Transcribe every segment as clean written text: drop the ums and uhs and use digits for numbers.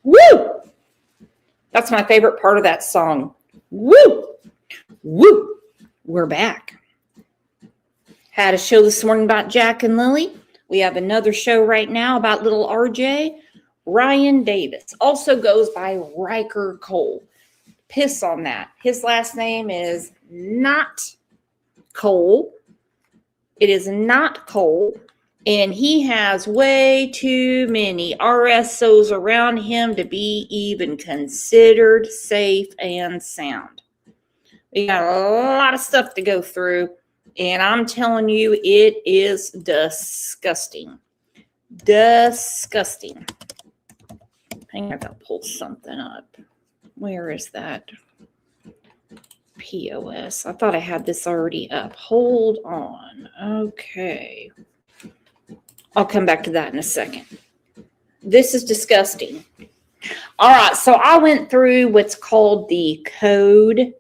Woo! That's my favorite part of that song. Woo! Woo! We're back. Had a show this morning about Jack and Lily. We have another show right now about little RJ. Ryan Davis also goes by Riker Cole. Piss on that. His last name is not Cole. It is not Cole. And he has way too many RSOs around him to be even considered safe and sound. We got a lot of stuff to go through. And I'm telling you, it is disgusting. Disgusting. Hang on, I gotta pull something up. Where is that? POS. I thought I had this already up. Hold on. Okay. I'll come back to that in a second. This is disgusting. All right, so I went through what's called the code,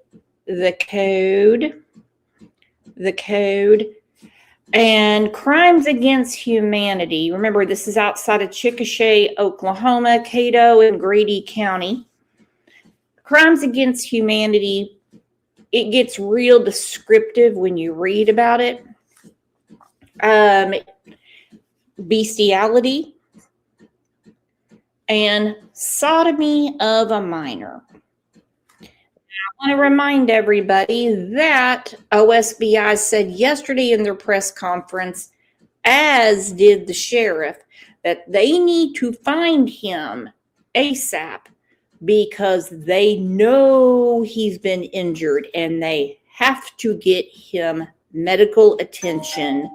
and crimes against humanity. Remember, this is outside of Chickasha, Oklahoma, Cato, and Grady County. Crimes against humanity, it gets real descriptive when you read about it. Bestiality and sodomy of a minor. I want to remind everybody that OSBI said yesterday in their press conference, as did the sheriff, that they need to find him ASAP because they know he's been injured and they have to get him medical attention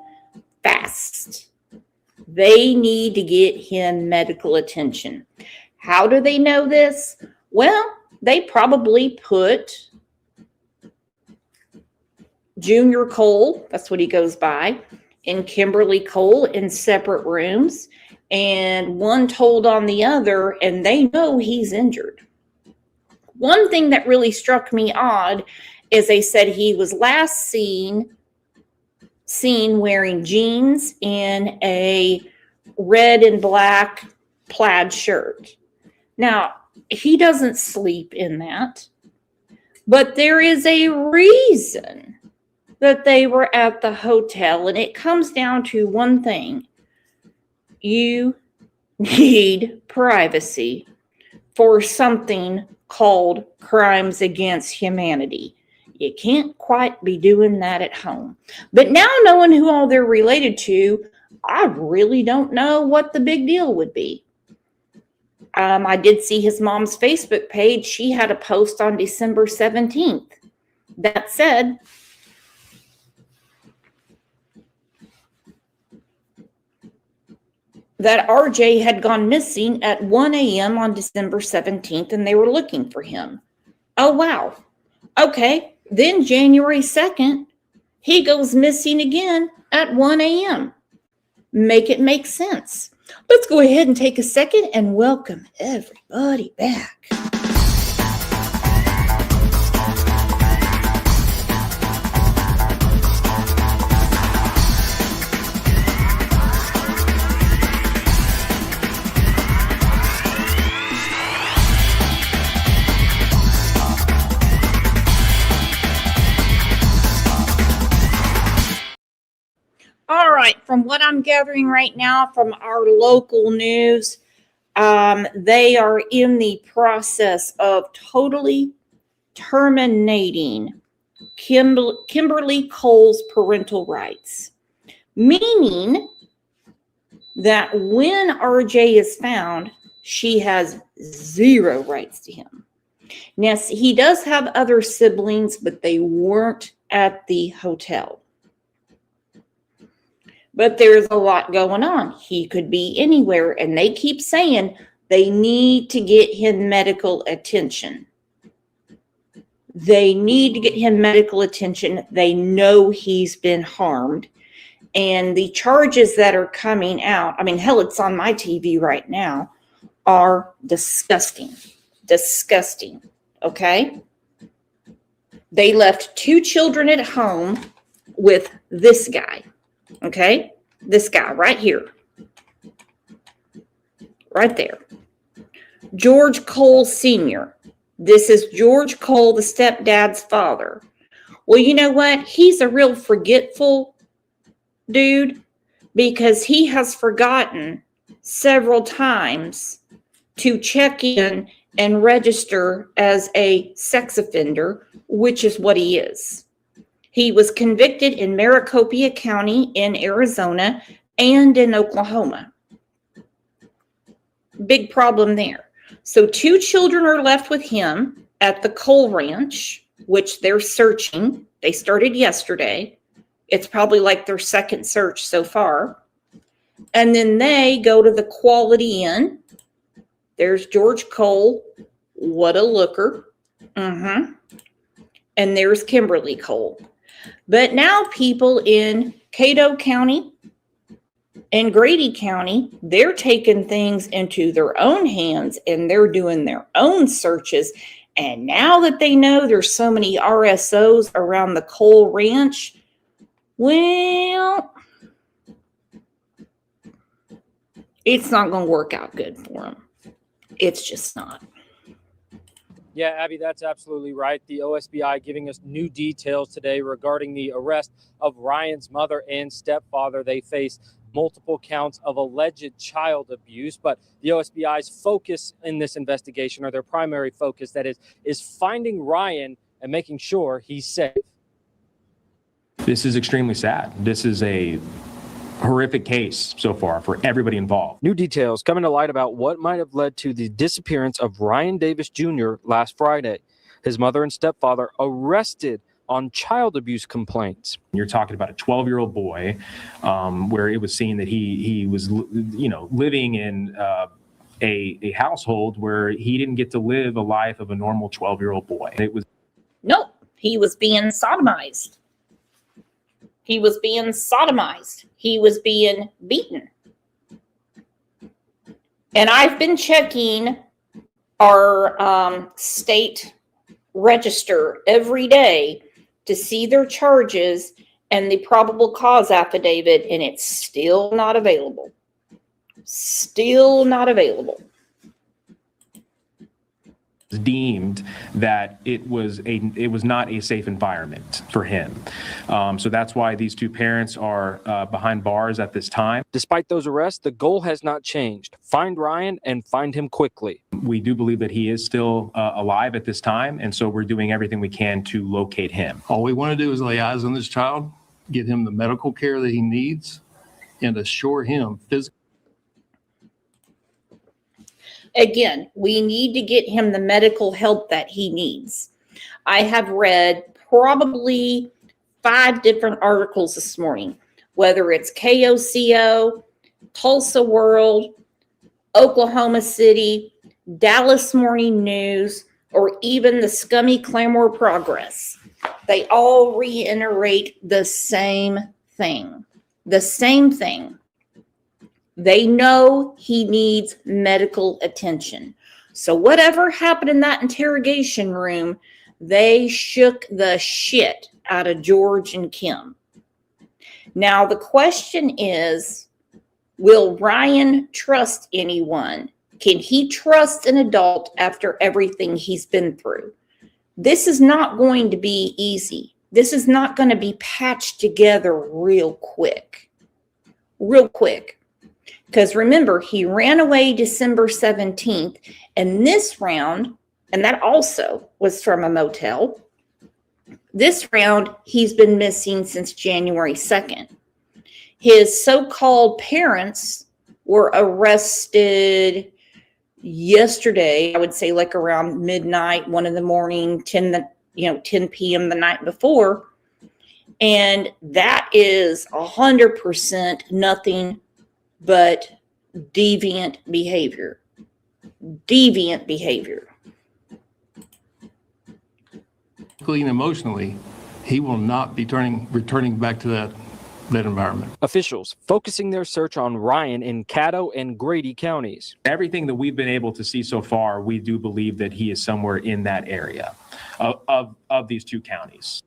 fast. They need to get him medical attention. How do they know this? Well, they probably put Junior Cole, that's what he goes by, and Kimberly Cole in separate rooms, and one told on the other, and they know he's injured. One thing that really struck me odd is they said he was last seen wearing jeans and a red and black plaid shirt. Now, he doesn't sleep in that, but there is a reason that they were at the hotel, and it comes down to one thing. You need privacy for something called crimes against humanity. You can't quite be doing that at home. But now knowing who all they're related to, I really don't know what the big deal would be. I did see his mom's Facebook page. She had a post on December 17th that said, that RJ had gone missing at 1 a.m. on December 17th and they were looking for him. Oh, wow. Okay. Then January 2nd, he goes missing again at 1 a.m. Make it make sense. Let's go ahead and take a second and welcome everybody back. All right, from what I'm gathering right now from our local news, they are in the process of totally terminating Kimberly Cole's parental rights, meaning that when RJ is found, she has zero rights to him. Yes, he does have other siblings, but they weren't at the hotel. But there's a lot going on. He could be anywhere, and they keep saying they need to get him medical attention. They need to get him medical attention. They know he's been harmed. And the charges that are coming out, I mean, hell, it's on my TV right now, are disgusting. Disgusting. Okay? They left 2 children at home with this guy. Okay, this guy right here, right there. George Cole Sr. This is George Cole, the stepdad's father. Well, you know what? He's a real forgetful dude because he has forgotten several times to check in and register as a sex offender, which is what he is. He was convicted in Maricopa County in Arizona and in Oklahoma. Big problem there. So 2 children are left with him at the Cole Ranch, which they're searching. They started yesterday. It's probably like their second search so far. And then they go to the Quality Inn. There's George Cole. What a looker. And there's Kimberly Cole. But now people in Caddo County and Grady County, they're taking things into their own hands and they're doing their own searches. And now that they know there's so many RSOs around the Cole Ranch, well, it's not going to work out good for them. It's just not. Yeah, Abby, that's absolutely right. The OSBI giving us new details today regarding the arrest of Ryan's mother and stepfather. They face multiple counts of alleged child abuse, but the OSBI's focus in this investigation, or their primary focus, that is finding Ryan and making sure he's safe. This is extremely sad. This is a horrific case so far for everybody involved. New details coming to light about what might have led to the disappearance of Ryan Davis Jr. last Friday. His mother and stepfather arrested on child abuse complaints. You're talking about a 12-year-old boy, where it was seen that he was, living in a household where he didn't get to live a life of a normal 12-year-old boy. Nope, he was being sodomized. He was being sodomized. He was being beaten. And I've been checking our state register every day to see their charges and the probable cause affidavit, and it's still not available. Still not available. Deemed that it was not a safe environment for him. So that's why these 2 parents are behind bars at this time. Despite those arrests, the goal has not changed. Find Ryan and find him quickly. We do believe that he is still alive at this time, and so we're doing everything we can to locate him. All we want to do is lay eyes on this child, get him the medical care that he needs, and assure him physically. Again, we need to get him the medical help that he needs. I have read probably 5 different articles this morning, whether it's KOCO, Tulsa World, Oklahoma City, Dallas Morning News, or even the scummy Claremore Progress. They all reiterate the same thing. The same thing. They know he needs medical attention. So whatever happened in that interrogation room, they shook the shit out of George and Kim. Now the question is, will Ryan trust anyone? Can he trust an adult after everything he's been through? This is not going to be easy. This is not going to be patched together real quick. Real quick. Because remember, he ran away December 17th, and this round, and that also was from a motel, this round, he's been missing since January 2nd. His so-called parents were arrested yesterday, I would say like around midnight, 1 in the morning, 10 p.m. the night before, and that is 100% nothing but deviant behavior. Deviant behavior. And emotionally, he will not be returning back to that environment. Officials focusing their search on Ryan in Caddo and Grady counties. Everything that we've been able to see so far, we do believe that he is somewhere in that area of these 2 counties.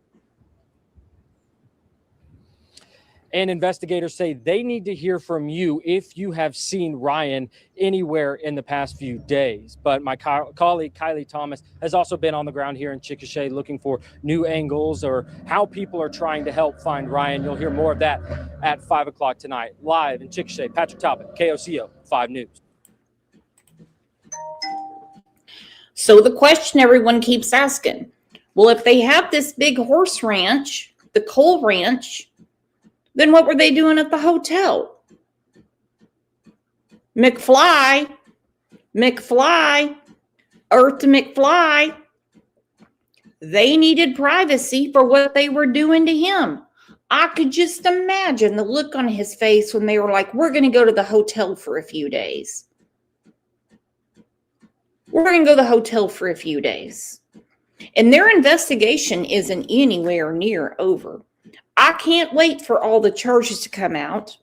And investigators say they need to hear from you if you have seen Ryan anywhere in the past few days. But my colleague Kylie Thomas has also been on the ground here in Chickasha looking for new angles or how people are trying to help find Ryan. You'll hear more of that at 5 o'clock tonight. Live in Chickasha, Patrick Talbot, KOCO 5 News. So the question everyone keeps asking, well, if they have this big horse ranch, the Cole Ranch, then what were they doing at the hotel? McFly, Earth to McFly, they needed privacy for what they were doing to him. I could just imagine the look on his face when they were like, we're going to go to the hotel for a few days. We're going to go to the hotel for a few days. And their investigation isn't anywhere near over. I can't wait for all the charges to come out.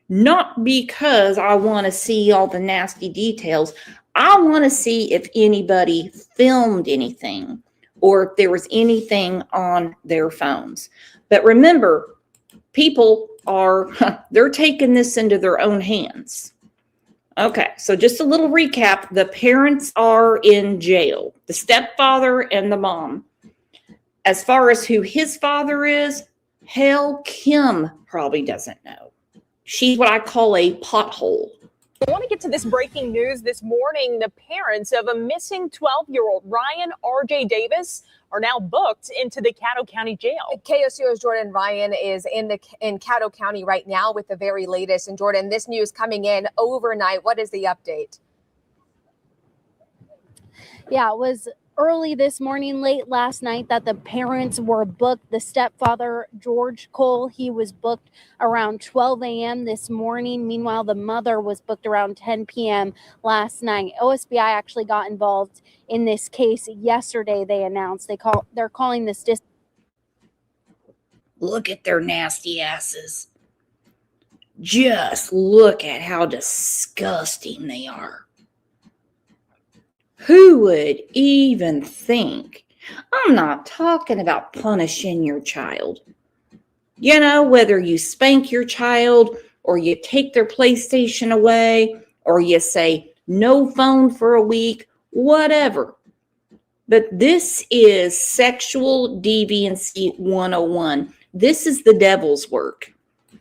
Not because I want to see all the nasty details. I want to see if anybody filmed anything or if there was anything on their phones. But remember, people they're taking this into their own hands. Okay, so just a little recap. The parents are in jail, the stepfather and the mom. As far as who his father is, hell, Kim probably doesn't know. She's what I call a pothole. I want to get to this breaking news this morning. The parents of a missing 12-year-old Ryan R.J. Davis are now booked into the Caddo County Jail. KOCO's Jordan Ryan is in Caddo County right now with the very latest. And Jordan, this news coming in overnight. What is the update? Yeah, it was early this morning, late last night, that the parents were booked. The stepfather, George Cole, he was booked around 12 a.m. this morning. Meanwhile, the mother was booked around 10 p.m. last night. OSBI actually got involved in this case yesterday. They announced they're calling this. Look at their nasty asses. Just look at how disgusting they are. Who would even think? I'm not talking about punishing your child. You know, whether you spank your child or you take their PlayStation away or you say no phone for a week, whatever. But this is sexual deviancy 101. This is the devil's work.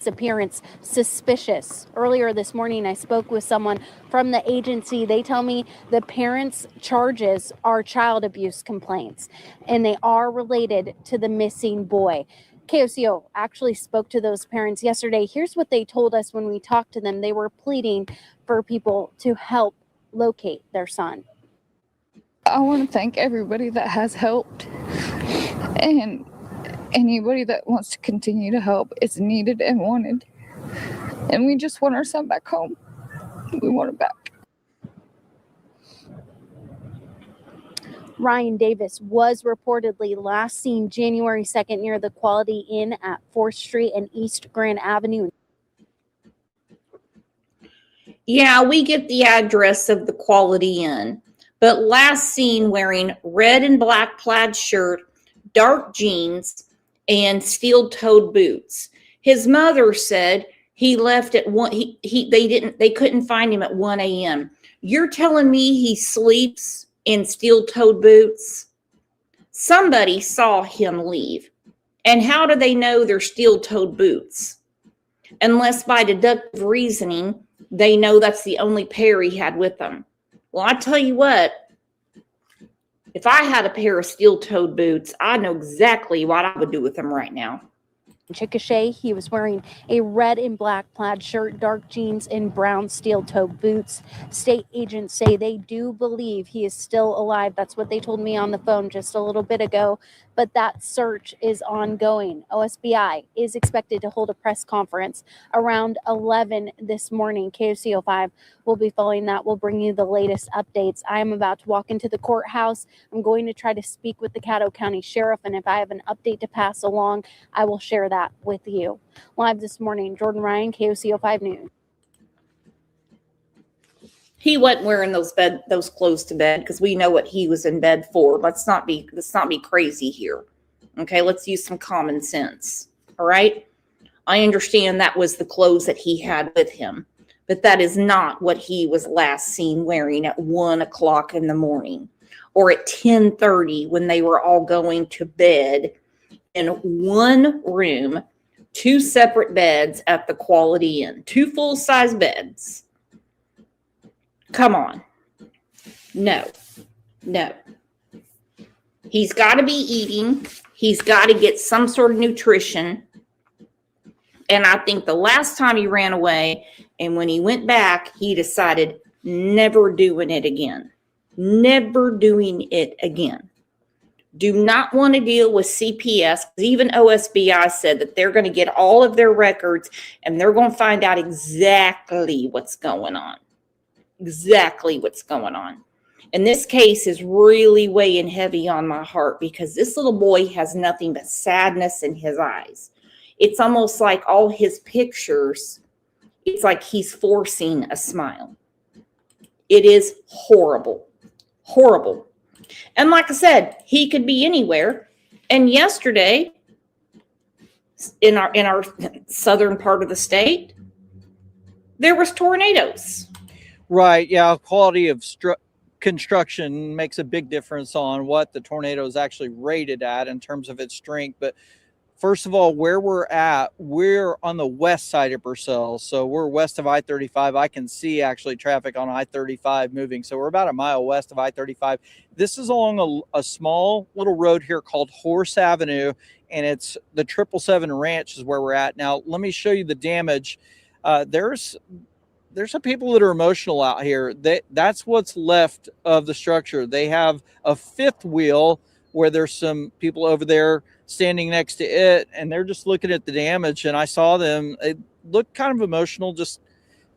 Appearance suspicious. Earlier this morning, I spoke with someone from the agency. They tell me the parents' charges are child abuse complaints, and they are related to the missing boy. KOCO actually spoke to those parents yesterday. Here's what they told us when we talked to them. They were pleading for people to help locate their son. I want to thank everybody that has helped, and anybody that wants to continue to help is needed and wanted. And we just want our son back home. We want him back. Ryan Davis was reportedly last seen January 2nd near the Quality Inn at 4th Street and East Grand Avenue. Yeah, we get the address of the Quality Inn, but last seen wearing red and black plaid shirt, dark jeans, and steel-toed boots. His mother said he left at 1. They couldn't find him at 1 a.m. You're telling me he sleeps in steel-toed boots? Somebody saw him leave. And how do they know they're steel-toed boots? Unless by deductive reasoning, they know that's the only pair he had with him. Well, I tell you what, if I had a pair of steel-toed boots, I know exactly what I would do with them right now. Chickasha, he was wearing a red and black plaid shirt, dark jeans, and brown steel-toed boots. State agents say they do believe he is still alive. That's what they told me on the phone just a little bit ago. But that search is ongoing. OSBI is expected to hold a press conference around 11 this morning. KOCO 5 will be following that. We'll bring you the latest updates. I am about to walk into the courthouse. I'm going to try to speak with the Caddo County Sheriff, and if I have an update to pass along, I will share that with you. Live this morning, Jordan Ryan, KOCO 5 News. He wasn't wearing those clothes to bed because we know what he was in bed for. Let's not be crazy here. Okay, let's use some common sense. All right. I understand that was the clothes that he had with him, but that is not what he was last seen wearing at 1 o'clock in the morning or at 10:30 when they were all going to bed in one room, 2 separate beds at the Quality Inn, 2 full-size beds. Come on. No. He's got to be eating. He's got to get some sort of nutrition. And I think the last time he ran away and when he went back, he decided never doing it again. Never doing it again. Do not want to deal with CPS. Even OSBI said that they're going to get all of their records and they're going to find out exactly what's going on. Exactly what's going on. And this case is really weighing heavy on my heart because this little boy has nothing but sadness in his eyes. It's almost like all his pictures, it's like he's forcing a smile. It is horrible. Horrible. And like I said, he could be anywhere. And yesterday, in our southern part of the state, there was tornadoes. Right. Yeah. Quality of construction makes a big difference on what the tornado is actually rated at in terms of its strength. But first of all, where we're on the west side of Purcell. So we're west of I-35. I can see actually traffic on I-35 moving. So we're about a mile west of I-35. This is along a small little road here called Horse Avenue, and it's the 777 Ranch is where we're at. Now, let me show you the damage. There's some people that are emotional out here. That's what's left of the structure. They have a fifth wheel where there's some people over there standing next to it, and they're just looking at the damage. And I saw them. It looked kind of emotional, just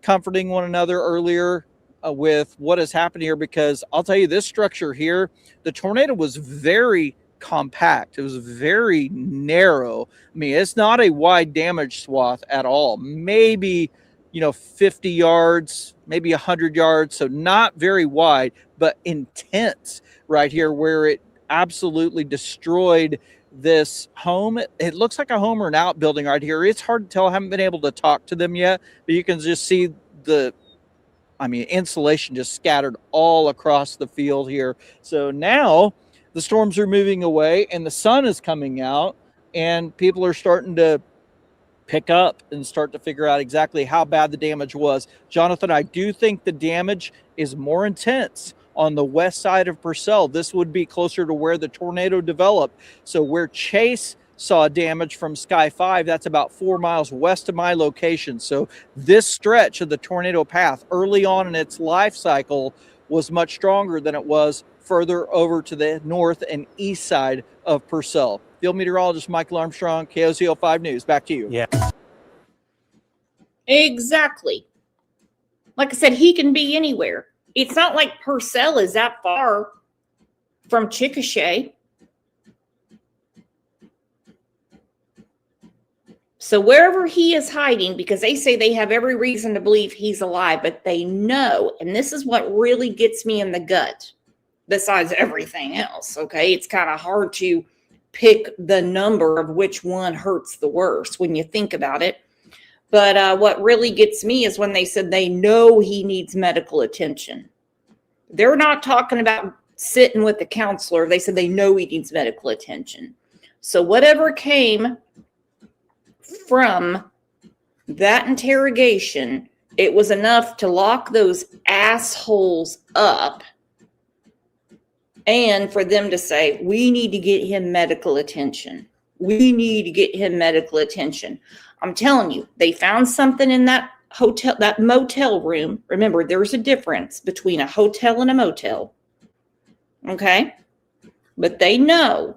comforting one another earlier with what has happened here, because I'll tell you, this structure here, the tornado was very compact. It was very narrow. I mean, it's not a wide damage swath at all. Maybe 50 yards, maybe 100 yards. So not very wide, but intense right here where it absolutely destroyed this home. It looks like a home or an outbuilding right here. It's hard to tell. I haven't been able to talk to them yet, but you can just see insulation just scattered all across the field here. So now the storms are moving away and the sun is coming out and people are starting to pick up and start to figure out exactly how bad the damage was. Jonathan, I do think the damage is more intense on the west side of Purcell. This would be closer to where the tornado developed. So where Chase saw damage from Sky 5, that's about 4 miles west of my location. So this stretch of the tornado path early on in its life cycle was much stronger than it was further over to the north and east side of Purcell. Field meteorologist Michael Armstrong, KOZO 5 News. Back to you. Yeah. Exactly. Like I said, he can be anywhere. It's not like Purcell is that far from Chickasha. So wherever he is hiding, because they say they have every reason to believe he's alive, but they know, and this is what really gets me in the gut, besides everything else, okay? It's kind of hard to pick the number of which one hurts the worst when you think about it. But what really gets me is when they said they know he needs medical attention. They're not talking about sitting with the counselor. They said they know he needs medical attention. So whatever came from that interrogation, it was enough to lock those assholes up and for them to say, we need to get him medical attention. We need to get him medical attention. I'm telling you, they found something in that hotel, that motel room. Remember, there's a difference between a hotel and a motel. Okay? But they know.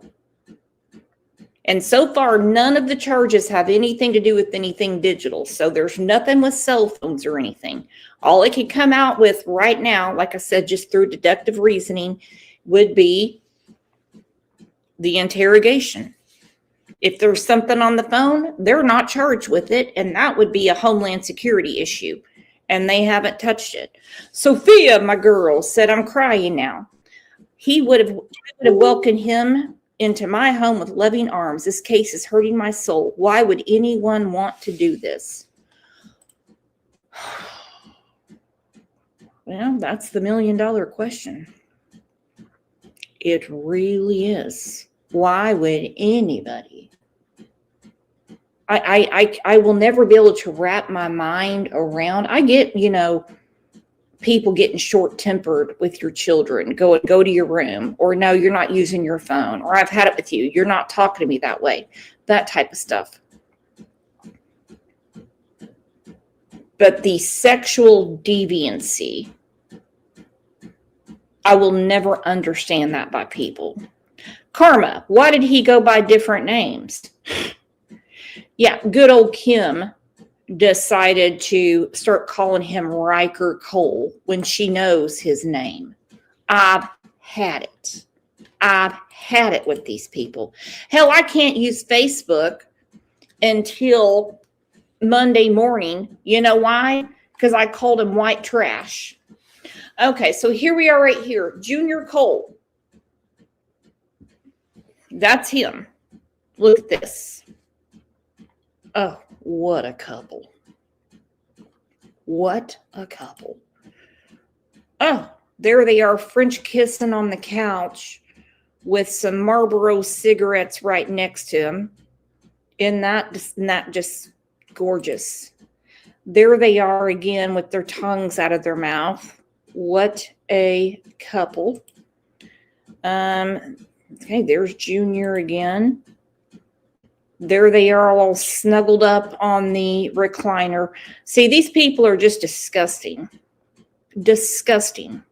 And so far, none of the charges have anything to do with anything digital. So there's nothing with cell phones or anything. All it can come out with right now, like I said, just through deductive reasoning, would be the interrogation. If there's something on the phone, they're not charged with it, and that would be a Homeland Security issue, and they haven't touched it. Sophia, my girl, said, I'm crying now. I would have welcomed him into my home with loving arms. This case is hurting my soul. Why would anyone want to do this? Well, that's the $1 million question. It really is. Why would anybody? I will never be able to wrap my mind around. I get, people getting short-tempered with your children. Go to your room, or no, you're not using your phone, or I've had it with you. You're not talking to me that way. That type of stuff. But the sexual deviancy, I will never understand that by people. Karma, why did he go by different names? Yeah, good old Kim decided to start calling him Riker Cole when she knows his name. I've had it. I've had it with these people. Hell, I can't use Facebook until Monday morning. You know why? Because I called him white trash. Okay, so here we are right here. Junior Cole. That's him. Look at this. Oh, what a couple. What a couple. Oh, there they are, French kissing on the couch with some Marlboro cigarettes right next to him. Isn't that just gorgeous? There they are again with their tongues out of their mouth. What a couple. Okay, there's Junior again. There they are all snuggled up on the recliner. See, these people are just disgusting. Disgusting.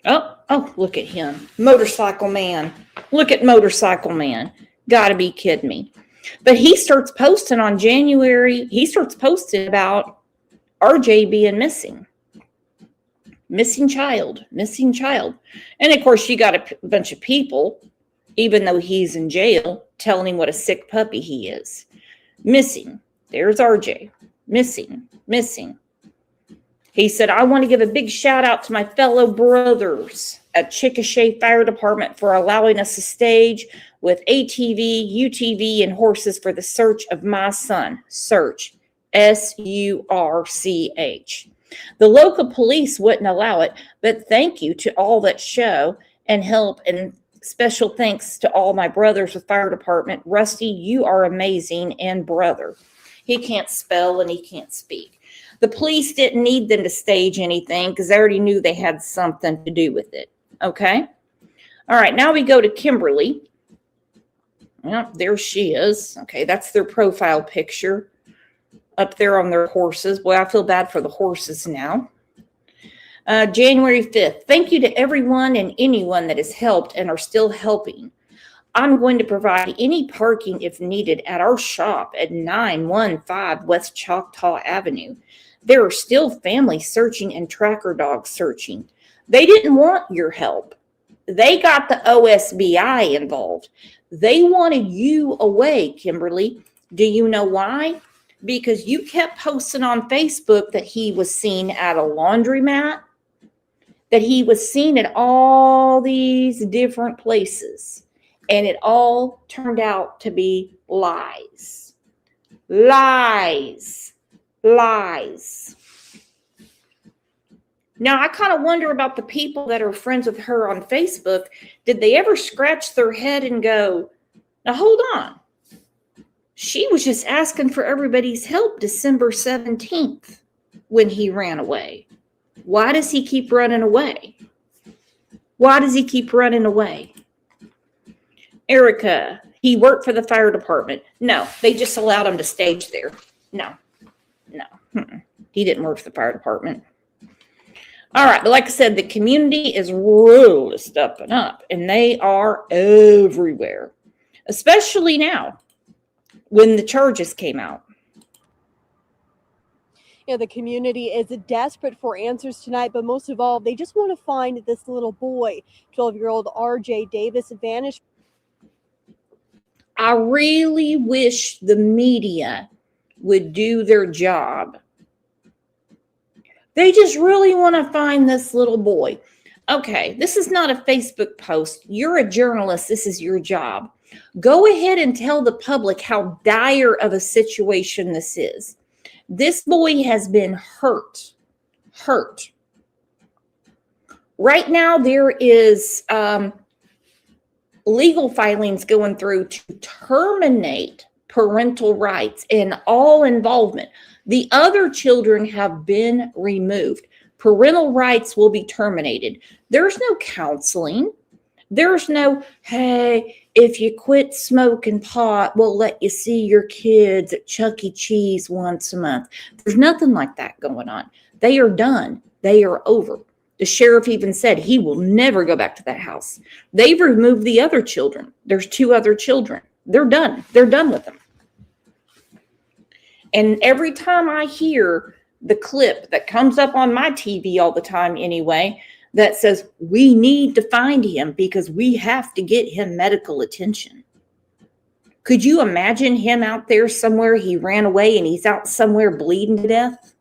Oh, look at him. Motorcycle man. Look at Motorcycle man. Gotta be kidding me. But he starts posting on January. He starts posting about RJ being missing. Missing child. Missing child. And of course, you got a bunch of people, even though he's in jail, telling him what a sick puppy he is. Missing. There's RJ. Missing. Missing. He said, I want to give a big shout out to my fellow brothers at Chickasha Fire Department for allowing us to stage with ATV, UTV, and horses for the search of my son. Search. SURCH. The local police wouldn't allow it, but thank you to all that show and help, and special thanks to all my brothers with fire department. Rusty, you are amazing, and brother. He can't spell and he can't speak. The police didn't need them to stage anything because they already knew they had something to do with it. Okay? All right, now we go to Kimberly. Well, there she is. Okay, that's their profile picture up there on their horses. Boy, I feel bad for the horses now. January 5th. Thank you to everyone and anyone that has helped and are still helping. I'm going to provide any parking if needed at our shop at 915 West Choctaw Avenue. There are still families searching and tracker dogs searching. They didn't want your help. They got the OSBI involved. They wanted you away, Kimberly. Do you know why? Because you kept posting on Facebook that he was seen at a laundromat, that he was seen at all these different places, and it all turned out to be lies. Lies. Lies. Now, I kind of wonder about the people that are friends with her on Facebook. Did they ever scratch their head and go, now hold on. She was just asking for everybody's help December 17th when he ran away. Why does he keep running away? Why does he keep running away? Erica, he worked for the fire department. No, they just allowed him to stage there. No. He didn't work for the fire department. All right, but like I said, the community is really stepping up, and they are everywhere, especially now when the charges came out. Yeah, the community is desperate for answers tonight, but most of all, they just want to find this little boy. 12-year-old RJ Davis vanished. I really wish the media would do their job. They just really want to find this little boy. Okay, this is not a Facebook post. You're a journalist. This is your job. Go ahead and tell the public how dire of a situation this is. This boy has been hurt. Right now, there is legal filings going through to terminate parental rights and all involvement. The other children have been removed. Parental rights will be terminated. There's no counseling. There's no, hey, if you quit smoking pot, we'll let you see your kids at Chuck E. Cheese once a month. There's nothing like that going on. They are done. They are over. The sheriff even said he will never go back to that house. They've removed the other children. There's 2 other children. They're done. They're done with them. And every time I hear the clip that comes up on my TV all the time anyway, that says we need to find him because we have to get him medical attention. Could you imagine him out there somewhere? He ran away and he's out somewhere bleeding to death.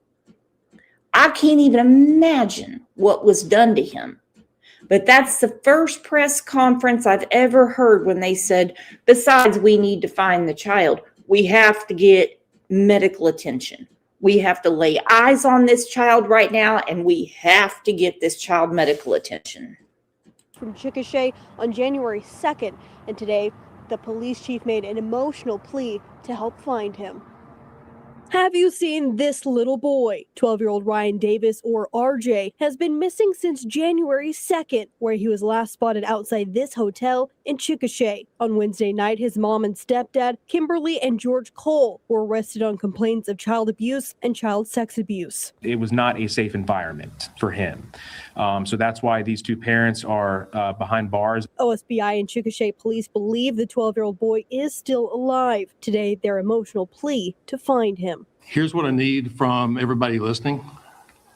I can't even imagine what was done to him. But that's the first press conference I've ever heard when they said, besides we need to find the child, we have to get medical attention. We have to lay eyes on this child right now, and we have to get this child medical attention. From Chickasha on January 2nd, and today the police chief made an emotional plea to help find him. Have you seen this little boy? 12-year-old Ryan Davis, or RJ, has been missing since January 2nd, where he was last spotted outside this hotel in Chickasha. On Wednesday night, his mom and stepdad, Kimberly and George Cole, were arrested on complaints of child abuse and child sex abuse. It was not a safe environment for him. So that's why these 2 parents are behind bars. OSBI and Chickasha police believe the 12-year-old boy is still alive. Today, their emotional plea to find him. Here's what I need from everybody listening.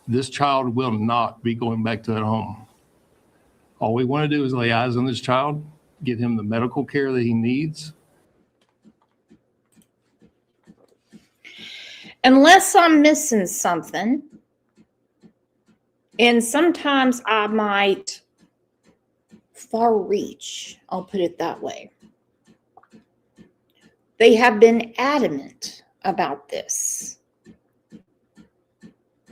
This child will not be going back to that home. All we want to do is lay eyes on this child, get him the medical care that he needs. Unless I'm missing something, and sometimes I might far reach, I'll put it that way. They have been adamant about this.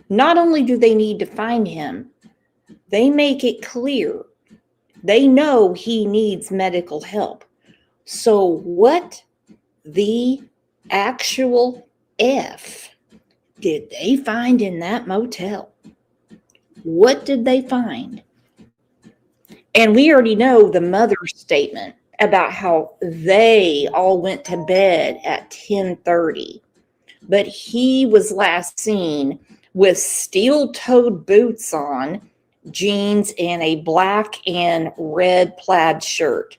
Not only do they need to find him, they make it clear they know he needs medical help. So what the actual F did they find in that motel? What did they find? And we already know the mother's statement about how they all went to bed at 10:30. But he was last seen with steel-toed boots on, jeans, and a black and red plaid shirt.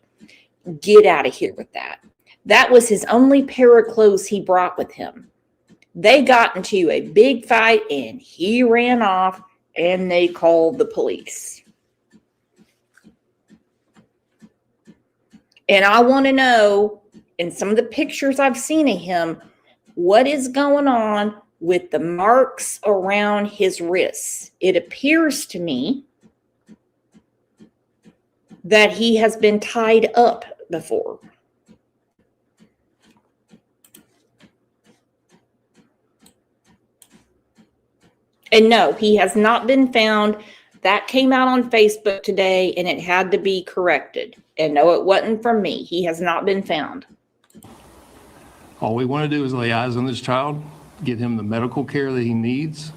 Get out of here with that. That was his only pair of clothes he brought with him. They got into a big fight and he ran off and they called the police. And I want to know, in some of the pictures I've seen of him, what is going on with the marks around his wrists. It appears to me that he has been tied up before. And no, he has not been found. That came out on Facebook today and it had to be corrected. And no, it wasn't from me. He has not been found. All we want to do is lay eyes on this child, get him the medical care that he needs,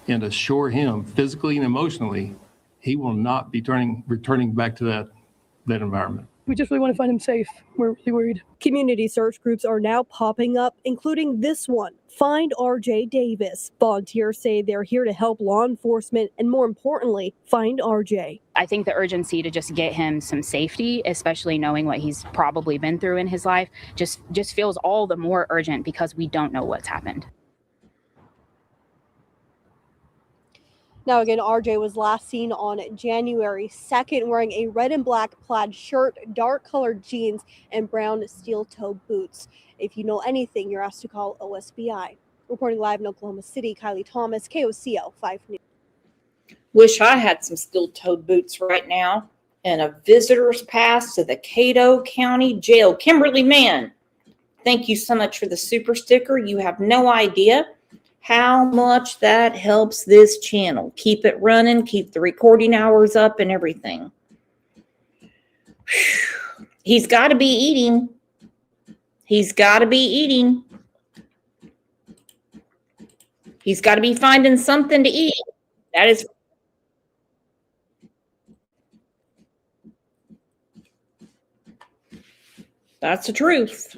and assure him physically and emotionally he will not be returning back to that environment. We just really want to find him safe. We're really worried. Community search groups are now popping up, including this one, Find RJ Davis. Volunteers say they're here to help law enforcement and, more importantly, find RJ. I think the urgency to just get him some safety, especially knowing what he's probably been through in his life, just feels all the more urgent because we don't know what's happened. Now, again, RJ was last seen on January 2nd wearing a red and black plaid shirt, dark colored jeans, and brown steel-toe boots. If you know anything, you're asked to call OSBI. Reporting live in Oklahoma City, Kylie Thomas, KOCO 5 News. Wish I had some steel-toed boots right now and a visitor's pass to the Cato County Jail. Kimberly Mann, thank you so much for the super sticker. You have no idea how much that helps this channel. Keep it running, keep the recording hours up and everything. He's got to be eating. He's got to be eating. He's got to be finding something to eat. That's the truth.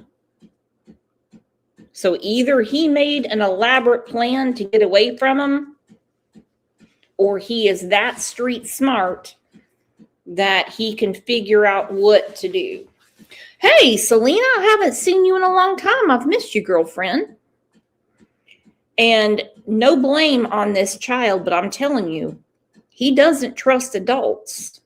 So either he made an elaborate plan to get away from him, or he is that street smart that he can figure out what to do. Hey, Selena, I haven't seen you in a long time. I've missed you, girlfriend. And no blame on this child, but I'm telling you, he doesn't trust adults.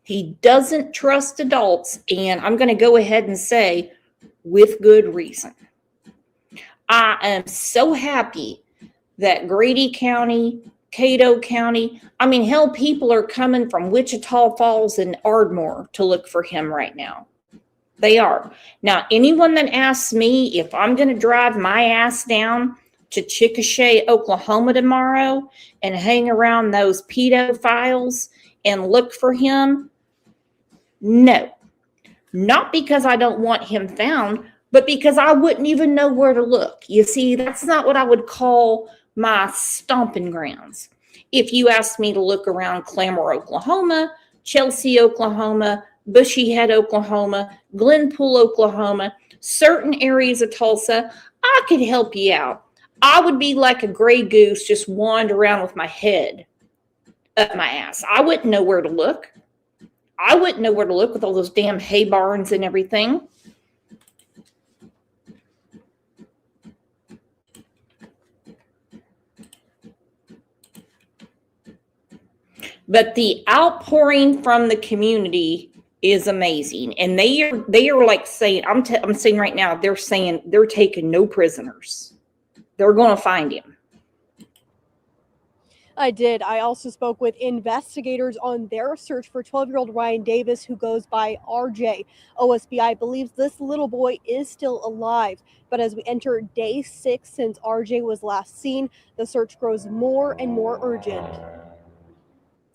He doesn't trust adults, and I'm going to go ahead and say, with good reason. I am so happy that Grady County, Cato County, I mean, hell, people are coming from Wichita Falls and Ardmore to look for him right now. They are. Now, anyone that asks me if I'm going to drive my ass down to Chickasha, Oklahoma tomorrow and hang around those pedophiles and look for him, no. Not because I don't want him found, but because I wouldn't even know where to look. You see, that's not what I would call my stomping grounds. If you asked me to look around Clamor, Oklahoma, Chelsea, Oklahoma, Bushy Head, Oklahoma, Glenpool, Oklahoma, certain areas of Tulsa, I could help you out. I would be like a gray goose just wander around with my head up my ass. I wouldn't know where to look. I wouldn't know where to look with all those damn hay barns and everything. But the outpouring from the community is amazing. And they are like saying, I'm saying right now, they're saying they're taking no prisoners. They're going to find him. I did. I also spoke with investigators on their search for 12-year-old Ryan Davis, who goes by RJ. OSBI believes this little boy is still alive. But as we enter day 6 since RJ was last seen, the search grows more and more urgent.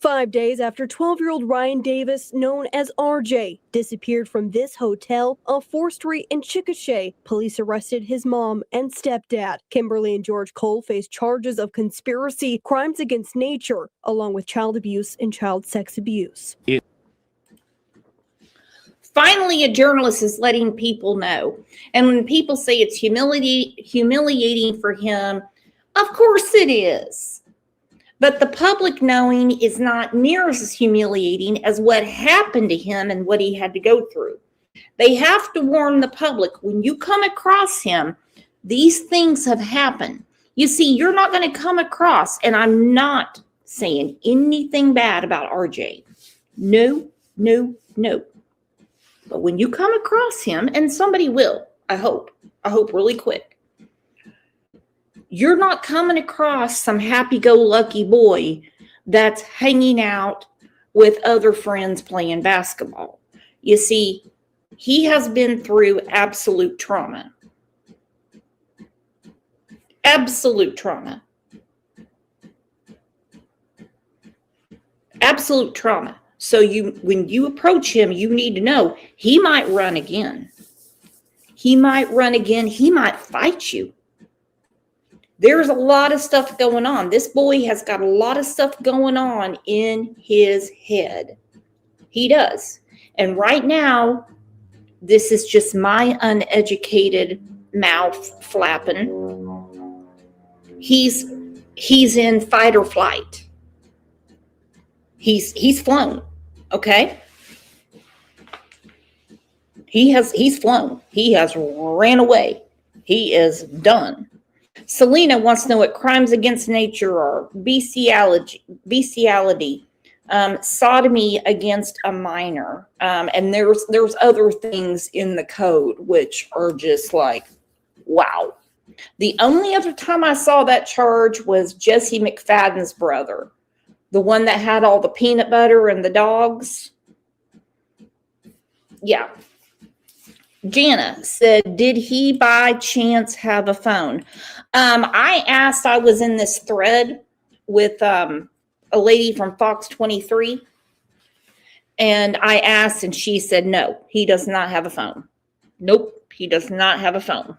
5 days after 12-year-old Ryan Davis, known as RJ, disappeared from this hotel on 4th Street in Chickasha, police arrested his mom and stepdad. Kimberly and George Cole face charges of conspiracy, crimes against nature, along with child abuse and child sex abuse. Finally, a journalist is letting people know. And when people say it's humiliating for him, of course it is. But the public knowing is not near as humiliating as what happened to him and what he had to go through. They have to warn the public, when you come across him, these things have happened. You see, you're not going to come across, and I'm not saying anything bad about RJ. No, no, no. But when you come across him, and somebody will, I hope really quick, you're not coming across some happy-go-lucky boy that's hanging out with other friends playing basketball. You see, he has been through absolute trauma. Absolute trauma. Absolute trauma. So when you approach him, you need to know he might run again. He might run again. He might fight you. There's a lot of stuff going on. This boy has got a lot of stuff going on in his head. He does. And right now, this is just my uneducated mouth flapping. He's in fight or flight. He's flown. Okay? He's flown. He has ran away. He is done. Selena wants to know what crimes against nature are: bestiality, sodomy against a minor, and there's other things in the code which are just like, wow. The only other time I saw that charge was Jesse McFadden's brother, the one that had all the peanut butter and the dogs. Yeah. Jana said, did he by chance have a phone? I asked, I was in this thread with a lady from Fox 23, and I asked, and she said, no, he does not have a phone. Nope, he does not have a phone.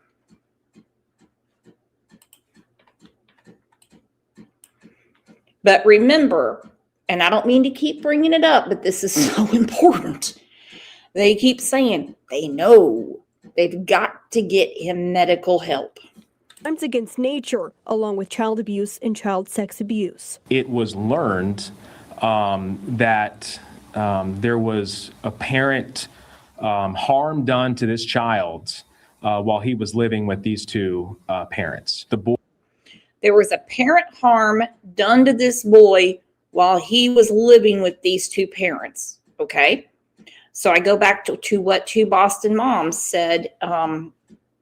But remember, and I don't mean to keep bringing it up, but this is so important. They keep saying they know they've got to get him medical help. Crimes against nature, along with child abuse and child sex abuse. It was learned that there was apparent harm done to this child while he was living with these two parents. There was apparent harm done to this boy while he was living with these two parents. Okay. So I go back to what two Boston moms said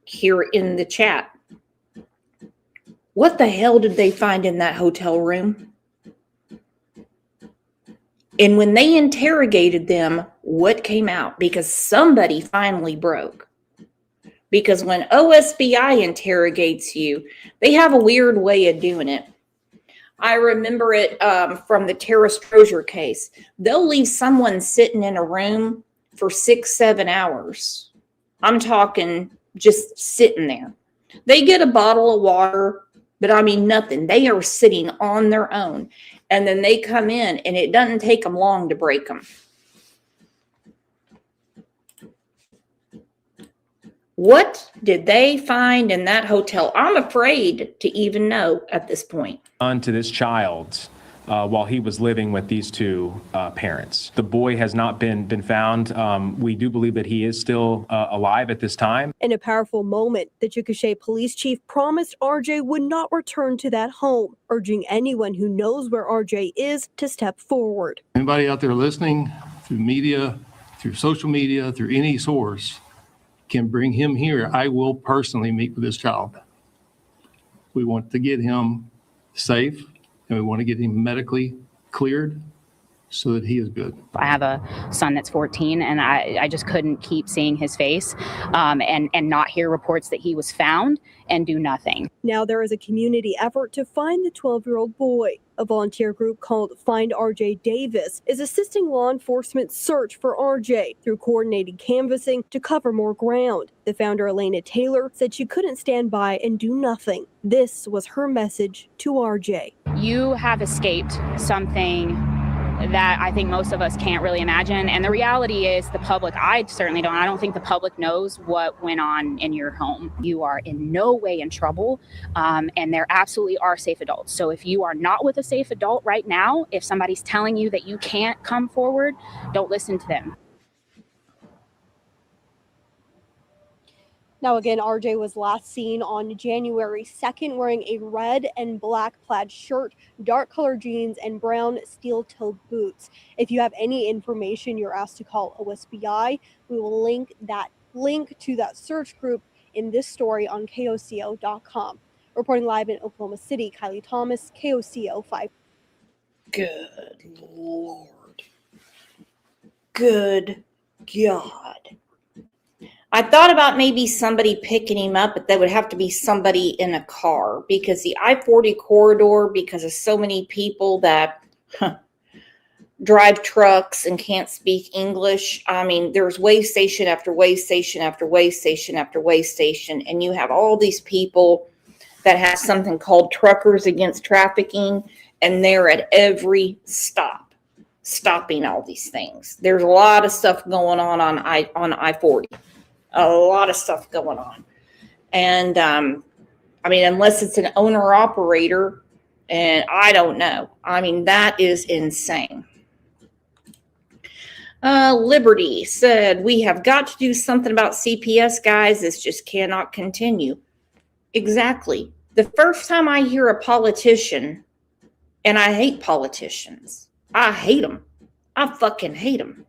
here in the chat. What the hell did they find in that hotel room? And when they interrogated them, what came out? Because somebody finally broke. Because when OSBI interrogates you, they have a weird way of doing it. I remember it from the Tara Strozier case. They'll leave someone sitting in a room for 6-7 hours. I'm talking just sitting there. They get a bottle of water, but I mean nothing. They are sitting on their own. And then they come in, and it doesn't take them long to break them. What did they find in that hotel? I'm afraid to even know at this point. To this child while he was living with these two parents. The boy has not been found. We do believe that he is still alive at this time. In a powerful moment, the Chickasha police chief promised RJ would not return to that home, urging anyone who knows where RJ is to step forward. Anybody out there listening through media, through social media, through any source, can bring him here. I will personally meet with this child. We want to get him safe, and we want to get him medically cleared so that he is good. I have a son that's 14, and I just couldn't keep seeing his face and not hear reports that he was found and do nothing. Now there is a community effort to find the 12-year-old boy. A volunteer group called Find RJ Davis is assisting law enforcement search for RJ through coordinated canvassing to cover more ground. The founder, Elena Taylor, said she couldn't stand by and do nothing. This was her message to RJ. You have escaped something that I think most of us can't really imagine. And the reality is the public, I certainly don't. I don't think the public knows what went on in your home. You are in no way in trouble. And there absolutely are safe adults. So if you are not with a safe adult right now, if somebody's telling you that you can't come forward, don't listen to them. Now again, RJ was last seen on January 2nd wearing a red and black plaid shirt, dark colored jeans, and brown steel-toed boots. If you have any information, you're asked to call OSBI. We will link to that search group in this story on KOCO.com. Reporting live in Oklahoma City, Kylie Thomas, KOCO 5. Good Lord. Good God. I thought about maybe somebody picking him up, but that would have to be somebody in a car, because the I-40 corridor, because of so many people that drive trucks and can't speak English. I mean, there's way station after way station after way station after way station, and you have all these people that have something called Truckers Against Trafficking, and they're at every stop, stopping all these things. There's a lot of stuff going on I-40. A lot of stuff going on. And, I mean, unless it's an owner-operator, and I don't know. I mean, that is insane. Liberty said, we have got to do something about CPS, guys. This just cannot continue. Exactly. The first time I hear a politician, and I hate politicians. I hate them. I fucking hate them.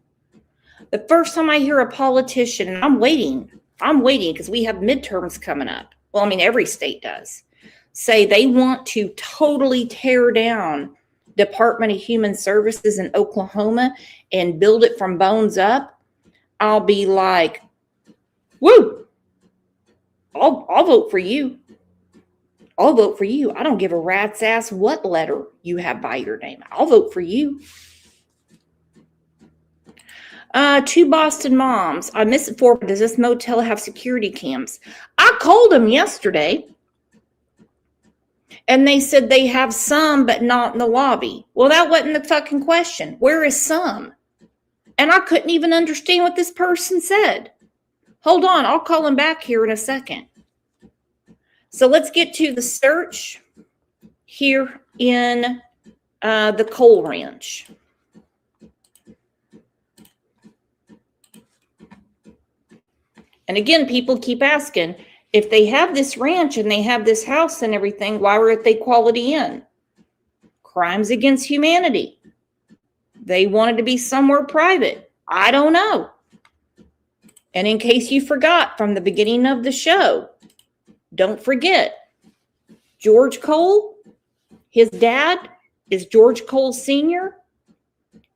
The first time I hear a politician, and I'm waiting because we have midterms coming up. well, I mean, every state does, say they want to totally tear down Department of Human Services in Oklahoma and build it from bones up, I'll be like, woo, I'll vote for you. I'll vote for you. I don't give a rat's ass what letter you have by your name. I'll vote for you. 2 Boston moms. I miss it for, does this motel have security cams? I called them yesterday and they said they have some, but not in the lobby. Well, that wasn't the fucking question. Where is some? And I couldn't even understand what this person said. Hold on. I'll call him back here in a second. So let's get to the search here in the Coal Ranch. And again, people keep asking, if they have this ranch and they have this house and everything, why weren't they Quality Inn? Crimes against humanity. They wanted to be somewhere private. I don't know. And in case you forgot from the beginning of the show, don't forget, George Cole, his dad is George Cole Sr.,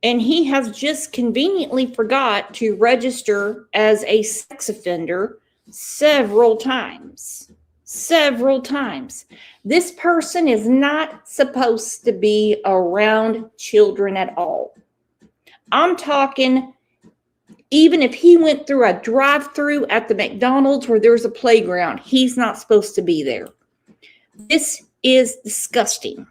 and he has just conveniently forgot to register as a sex offender several times. Several times. This person is not supposed to be around children at all. I'm talking, even if he went through a drive-through at the McDonald's where there's a playground, he's not supposed to be there. This is disgusting.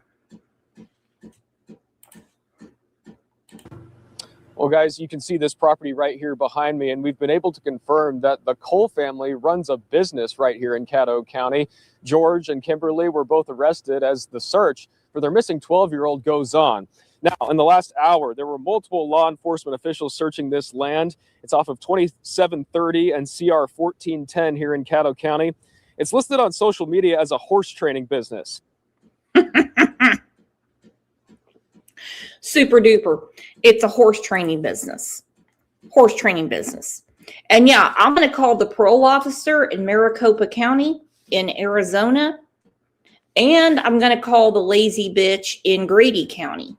Well, guys, you can see this property right here behind me, and we've been able to confirm that the Cole family runs a business right here in Caddo County. George and Kimberly were both arrested as the search for their missing 12-year-old goes on. Now, in the last hour, there were multiple law enforcement officials searching this land. It's off of 2730 and CR 1410 here in Caddo County. It's listed on social media as a horse training business. Super duper. It's a horse training business. Horse training business. And yeah, I'm going to call the parole officer in Maricopa County in Arizona. And I'm going to call the lazy bitch in Grady County.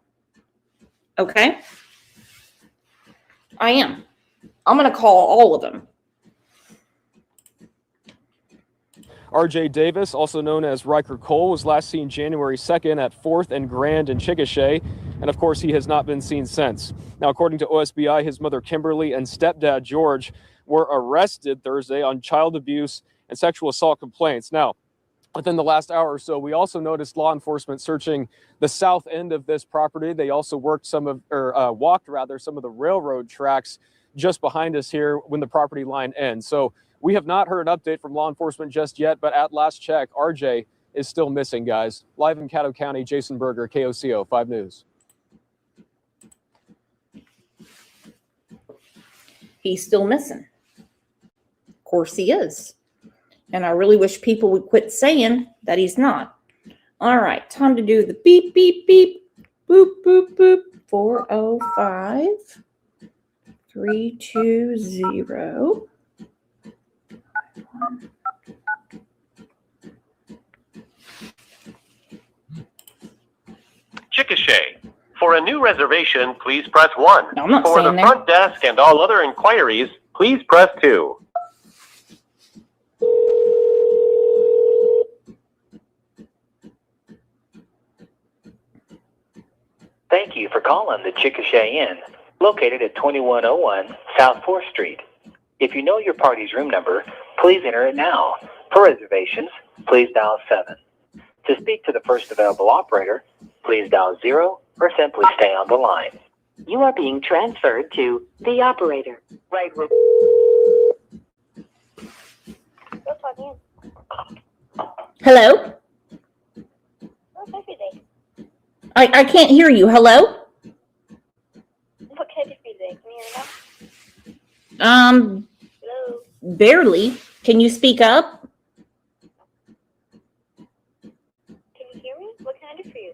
Okay? I am. I'm going to call all of them. RJ Davis, also known as Riker Cole, was last seen January 2nd at 4th and Grand in Chickasha, and of course he has not been seen since. Now, according to OSBI, his mother Kimberly and stepdad George were arrested Thursday on child abuse and sexual assault complaints. Now, within the last hour or so, we also noticed law enforcement searching the south end of this property. They also walked some of the railroad tracks just behind us here when the property line ends. So we have not heard an update from law enforcement just yet, but at last check, RJ is still missing, guys. Live in Caddo County, Jason Berger, KOCO 5 News. He's still missing. Of course he is. And I really wish people would quit saying that he's not. All right, time to do the beep, beep, beep, boop, boop, boop, 405 320. Chickasha. For a new reservation, please press 1. No, I'm not For the saying front desk and all other inquiries, please press 2. Thank you for calling the Chickasha Inn, located at 2101 South 4th Street. If you know your party's room number, please enter it now. For reservations, please dial 7. To speak to the first available operator, please dial 0 or simply stay on the line. You are being transferred to the operator. Right. Hello? I can't hear you. Hello? What can I do for you today? Can you hear me Hello? Barely. Can you speak up? Can you hear me? What can I do for you?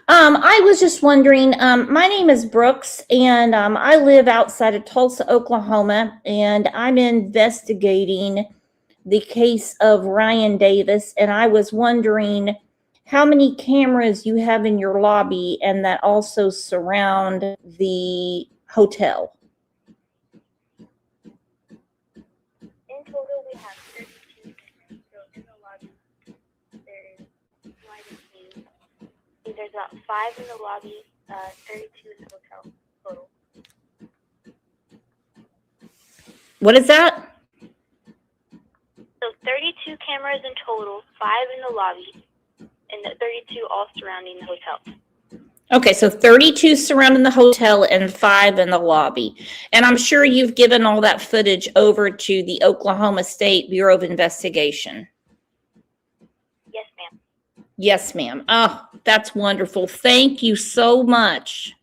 I was just wondering, my name is Brooks, and I live outside of Tulsa, Oklahoma, and I'm investigating the case of Ryan Davis, and I was wondering how many cameras you have in your lobby and that also surround the hotel. In total, we have 32 cameras. So in the lobby, there's quite a few. There's about 5 in the lobby, 32 in the hotel total. What is that? So 32 cameras in total, 5 in the lobby, and the 32 all surrounding the hotel. Okay, so 32 surrounding the hotel and 5 in the lobby. And I'm sure you've given all that footage over to the Oklahoma State Bureau of Investigation. Yes, ma'am. Yes, ma'am. Oh, that's wonderful. Thank you so much.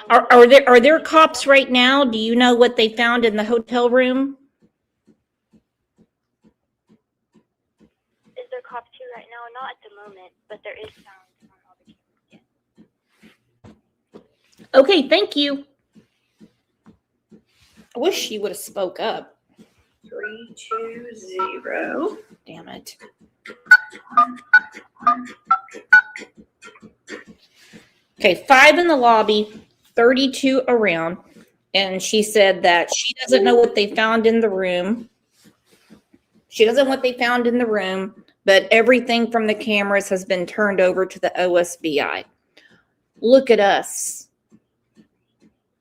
Are there cops right now? Do you know what they found in the hotel room? Is there cops here right now? Not at the moment, but there is sound on all the cameras. Yes. Okay, thank you. I wish she would have spoke up. 320. Damn it. Okay, 5 in the lobby, 32 around. And she said that she doesn't know what they found in the room. She doesn't know what they found in the room, but everything from the cameras has been turned over to the OSBI. Look at us.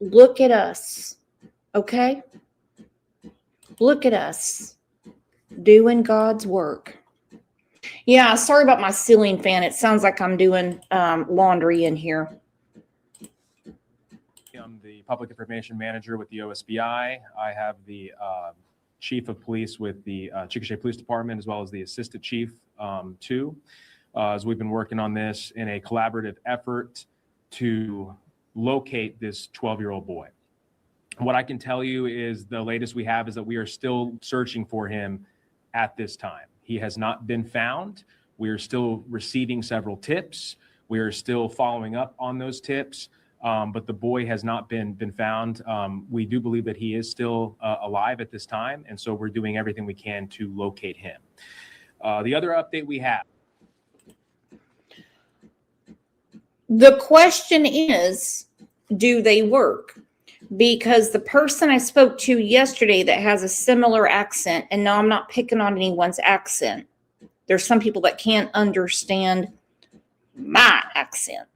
Look at us. Okay? Look at us doing God's work. Yeah, sorry about my ceiling fan. It sounds like I'm doing laundry in here. I'm the public information manager with the OSBI. I have the chief of police with the Chickasha Police Department, as well as the assistant chief too, as we've been working on this in a collaborative effort to locate this 12-year-old boy. What I can tell you is the latest we have is that we are still searching for him at this time. He has not been found. We are still receiving several tips. We are still following up on those tips, but the boy has not been found. We do believe that he is still alive at this time, and so we're doing everything we can to locate him. The other update we have. The question is, do they work? Because the person I spoke to yesterday that has a similar accent, and no, I'm not picking on anyone's accent. There's some people that can't understand my accent.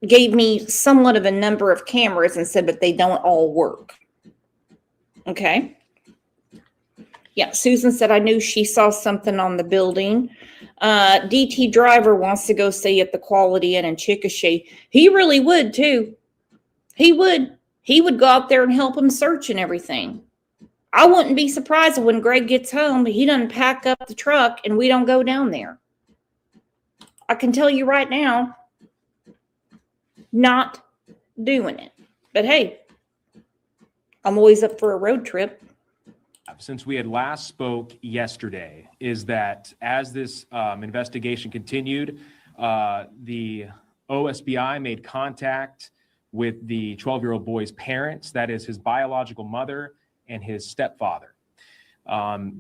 Gave me somewhat of a number of cameras and said, but they don't all work. Okay. Yeah, Susan said, I knew she saw something on the building. DT Driver wants to go stay at the Quality Inn in Chickasha. He really would too. He would go out there and help him search and everything. I wouldn't be surprised if when Greg gets home, he doesn't pack up the truck and we don't go down there. I can tell you right now, not doing it. But hey, I'm always up for a road trip. Since we had last spoke yesterday, is that as this investigation continued, the OSBI made contact with the 12-year-old boy's parents, that is his biological mother and his stepfather.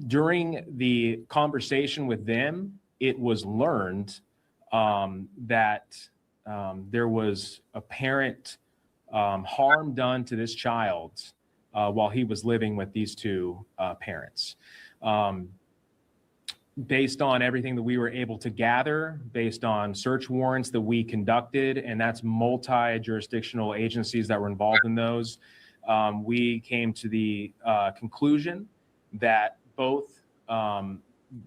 During the conversation with them, it was learned that there was apparent harm done to this child while he was living with these two parents. Based on everything that we were able to gather, based on search warrants that we conducted, and that's multi-jurisdictional agencies that were involved in those, we came to the conclusion that both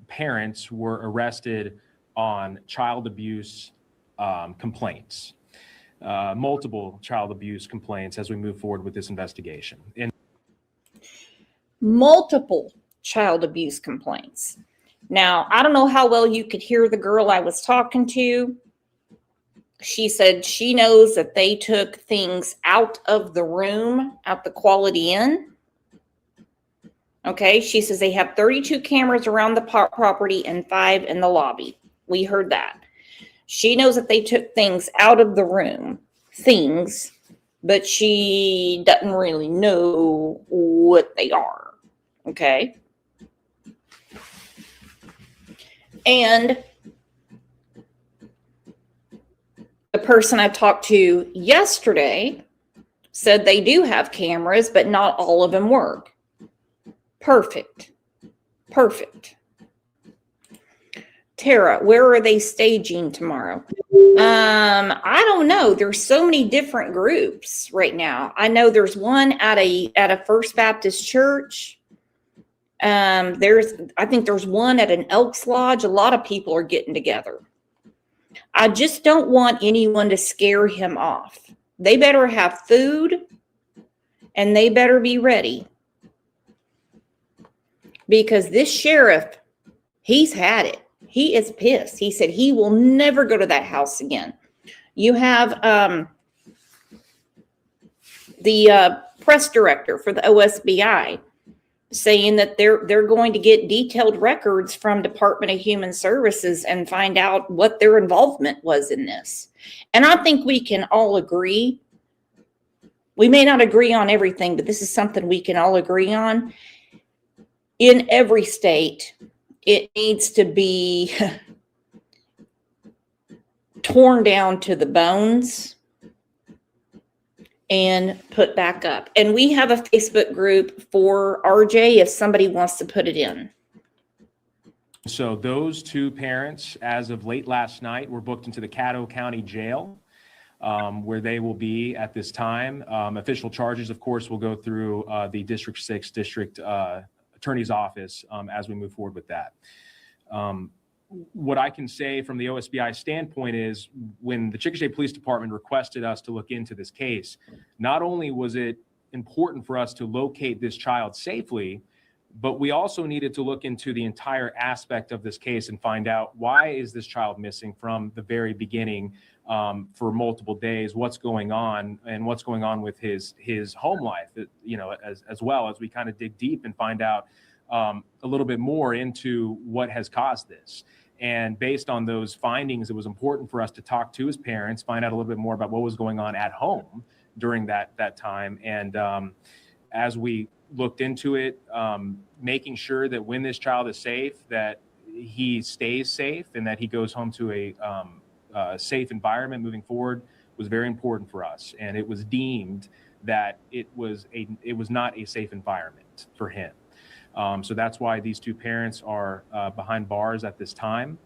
parents were arrested on child abuse complaints, multiple child abuse complaints as we move forward with this investigation. Multiple child abuse complaints. Now, I don't know how well you could hear the girl I was talking to. She said she knows that they took things out of the room at the Quality Inn. Okay, she says they have 32 cameras around the property and 5 in the lobby. We heard that. She knows that they took things out of the room. Things. but she doesn't really know what they are. Okay. And the person I talked to yesterday said they do have cameras, but not all of them work. Perfect. Perfect. Tara, where are they staging tomorrow? I don't know. There's so many different groups right now. I know there's one at a First Baptist church. I think there's one at an Elks Lodge. A lot of people are getting together. I just don't want anyone to scare him off. They better have food and they better be ready. Because this sheriff, he's had it. He is pissed. He said he will never go to that house again. You have the press director for the OSBI saying that they're going to get detailed records from Department of Human Services and find out what their involvement was in this. And I think we can all agree. We may not agree on everything, but this is something we can all agree on. In every state, it needs to be torn down to the bones and put back up. And we have a Facebook group for RJ if somebody wants to put it in. So those two parents, as of late last night, were booked into the Caddo County Jail, where they will be at this time. Official charges, of course, will go through the District 6 District Attorney's Office as we move forward with that. What I can say from the OSBI standpoint is when the Chickasha Police Department requested us to look into this case, not only was it important for us to locate this child safely, but we also needed to look into the entire aspect of this case and find out why is this child missing from the very beginning for multiple days, what's going on and what's going on with his home life, as well as we kind of dig deep and find out a little bit more into what has caused this. And based on those findings, it was important for us to talk to his parents, find out a little bit more about what was going on at home during that time. And as we looked into it, making sure that when this child is safe, that he stays safe and that he goes home to a safe environment moving forward was very important for us. And it was deemed that it was not a safe environment for him. So that's why these two parents are behind bars at this time.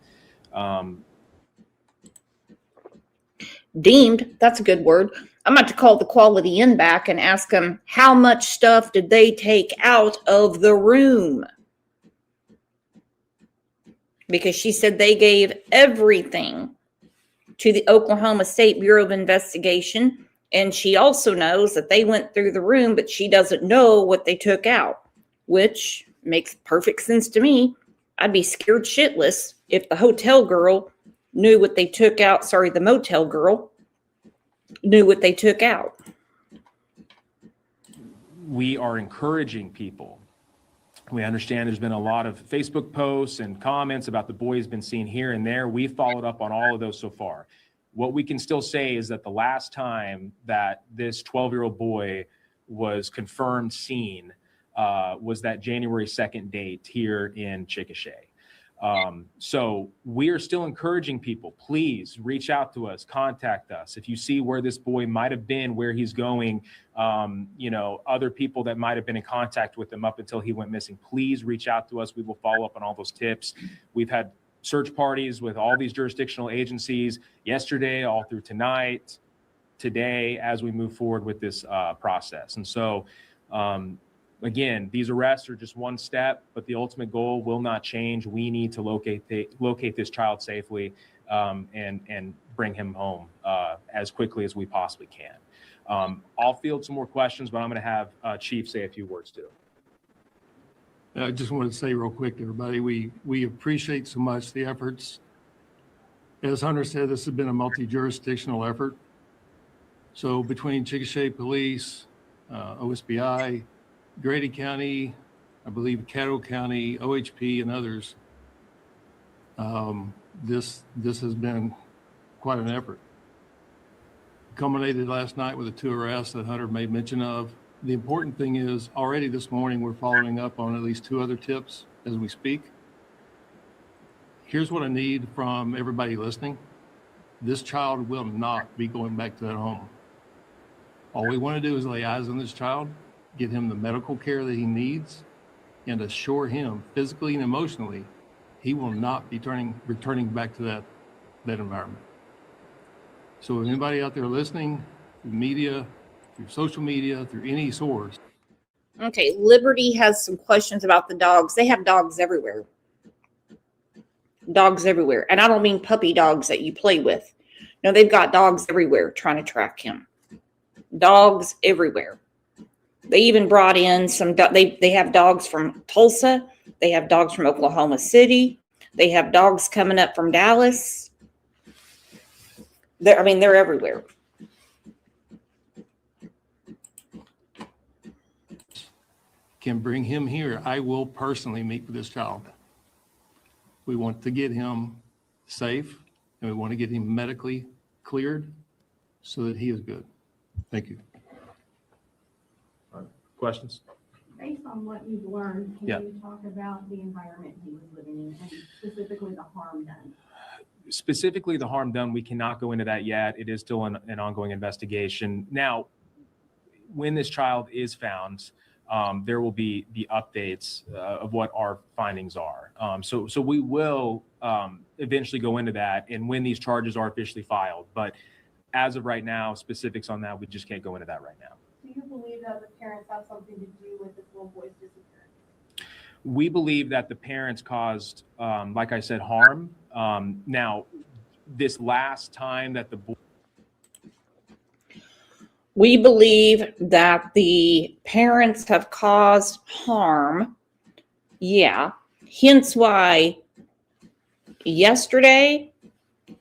Deemed, that's a good word. I'm about to call the Quality Inn back and ask them how much stuff did they take out of the room? Because she said they gave everything to the Oklahoma State Bureau of Investigation. And she also knows that they went through the room, but she doesn't know what they took out, which makes perfect sense to me. I'd be scared shitless if the hotel girl knew what they took out. Sorry, the motel girl knew what they took out. We are encouraging people. We understand there's been a lot of Facebook posts and comments about the boy has been seen here and there. We've followed up on all of those so far. What we can still say is that the last time that this 12-year-old boy was confirmed seen was that January 2nd date here in Chickasha. So we are still encouraging people, please reach out to us, contact us. If you see where this boy might have been, where he's going, other people that might have been in contact with him up until he went missing, please reach out to us. We will follow up on all those tips. We've had search parties with all these jurisdictional agencies yesterday, all through tonight, today, as we move forward with this process. And so, again, these arrests are just one step, but the ultimate goal will not change. We need to locate this child safely and bring him home as quickly as we possibly can. I'll field some more questions, but I'm going to have Chief say a few words too. I just wanted to say real quick, everybody, we appreciate so much the efforts. As Hunter said, this has been a multi-jurisdictional effort. So between Chickasha Police, OSBI, Grady County, I believe Caddo County, OHP, and others, this has been quite an effort. culminated last night with the 2 arrests that Hunter made mention of. The important thing is already this morning, we're following up on at least 2 other tips as we speak. Here's what I need from everybody listening. This child will not be going back to that home. All we want to do is lay eyes on this child, get him the medical care that he needs, and assure him physically and emotionally he will not be returning back to that environment. So if anybody out there listening, through media, through social media, through any source. Okay, Liberty has some questions about the dogs. They have dogs everywhere. Dogs everywhere. And I don't mean puppy dogs that you play with. No, they've got dogs everywhere trying to track him. Dogs everywhere. They even brought in some, they have dogs from Tulsa. They have dogs from Oklahoma City. They have dogs coming up from Dallas. They're everywhere. Can bring him here. I will personally meet with this child. We want to get him safe and we want to get him medically cleared so that he is good. Thank you. Questions? Based on what you've learned, can Yeah. you talk about the environment he was living in and specifically the harm done? Specifically, the harm done, we cannot go into that yet. It is still an ongoing investigation. Now, when this child is found, there will be the updates of what our findings are. So we will eventually go into that and when these charges are officially filed. But as of right now, specifics on that, we just can't go into that right now. Do you believe that the parents have something to do with this little boy's disappearance? We believe that the parents caused, like I said, harm. Now, this last time that the boy. We believe that the parents have caused harm. Yeah. Hence why yesterday,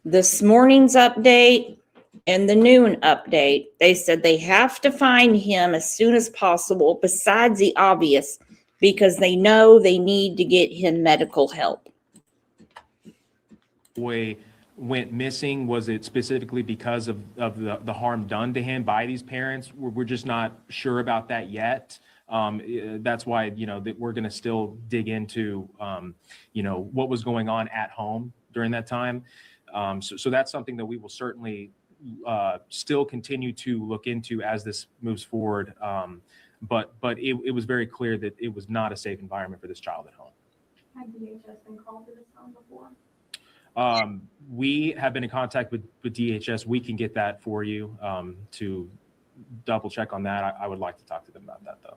this morning's update, and the noon update, they said they have to find him as soon as possible, besides the obvious, because they know they need to get him medical help. Boy went missing. Was it specifically because of the harm done to him by these parents? We're just not sure about that yet. That's why, that we're going to still dig into, what was going on at home during that time. So that's something that we will certainly still continue to look into as this moves forward. But it was very clear that it was not a safe environment for this child at home. Had DHS been called to this home before? We have been in contact with DHS. We can get that for you to double check on that. I would like to talk to them about that, though.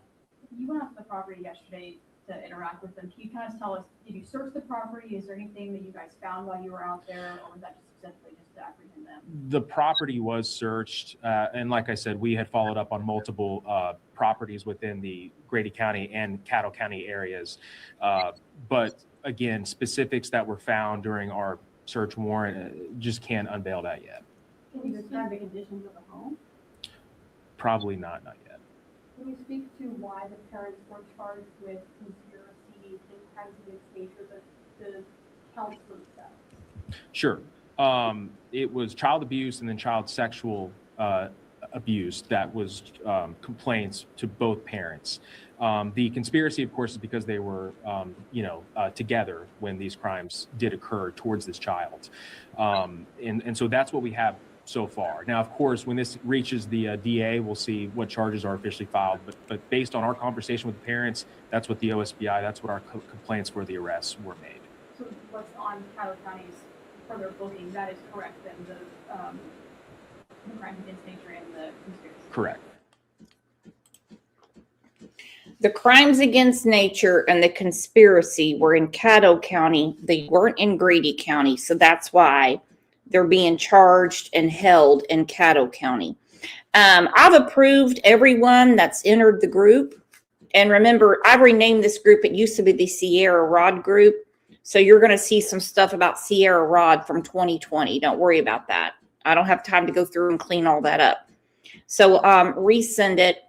You went up to the property yesterday to interact with them. Can you kind of tell us, did you search the property? Is there anything that you guys found while you were out there, or was that just specifically just to apprehend them? The property was searched, and like I said, we had followed up on multiple properties within the Grady County and Caddo County areas. But again, specifics that were found during our search warrant, just can't unveil that yet. Can you describe the conditions of the home? Probably not yet. Can you speak to why the parents were charged with conspiracy and crimes against nature, the counts themselves? Sure. It was child abuse and then child sexual abuse that was complaints to both parents. The conspiracy, of course, is because they were, together when these crimes did occur towards this child. And so that's what we have so far. Now, of course, when this reaches the DA, we'll see what charges are officially filed. But based on our conversation with the parents, that's what the OSBI, that's what our complaints for the arrests were made. So what's on Caddo County's further booking, that is correct, then the crimes against nature and the conspiracy? Correct. The crimes against nature and the conspiracy were in Caddo County. They weren't in Grady County. So that's why they're being charged and held in Caddo County. I've approved everyone that's entered the group. And remember, I've renamed this group. It used to be the Sierra Rod group. So you're going to see some stuff about Sierra Rod from 2020. Don't worry about that. I don't have time to go through and clean all that up. So resend it.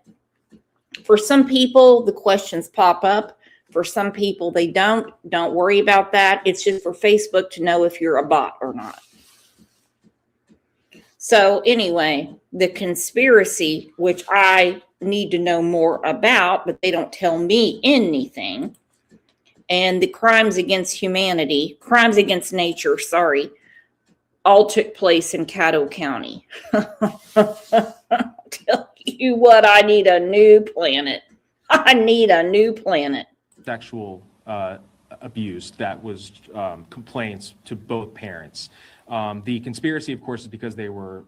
For some people, the questions pop up. For some people, they don't. Don't worry about that. It's just for Facebook to know if you're a bot or not. So anyway, the conspiracy, which I need to know more about, but they don't tell me anything, and the crimes against crimes against nature, sorry, all took place in Caddo County. Tell you what, I need a new planet. I need a new planet. Sexual abuse that was complaints to both parents. The conspiracy, of course, is because they were,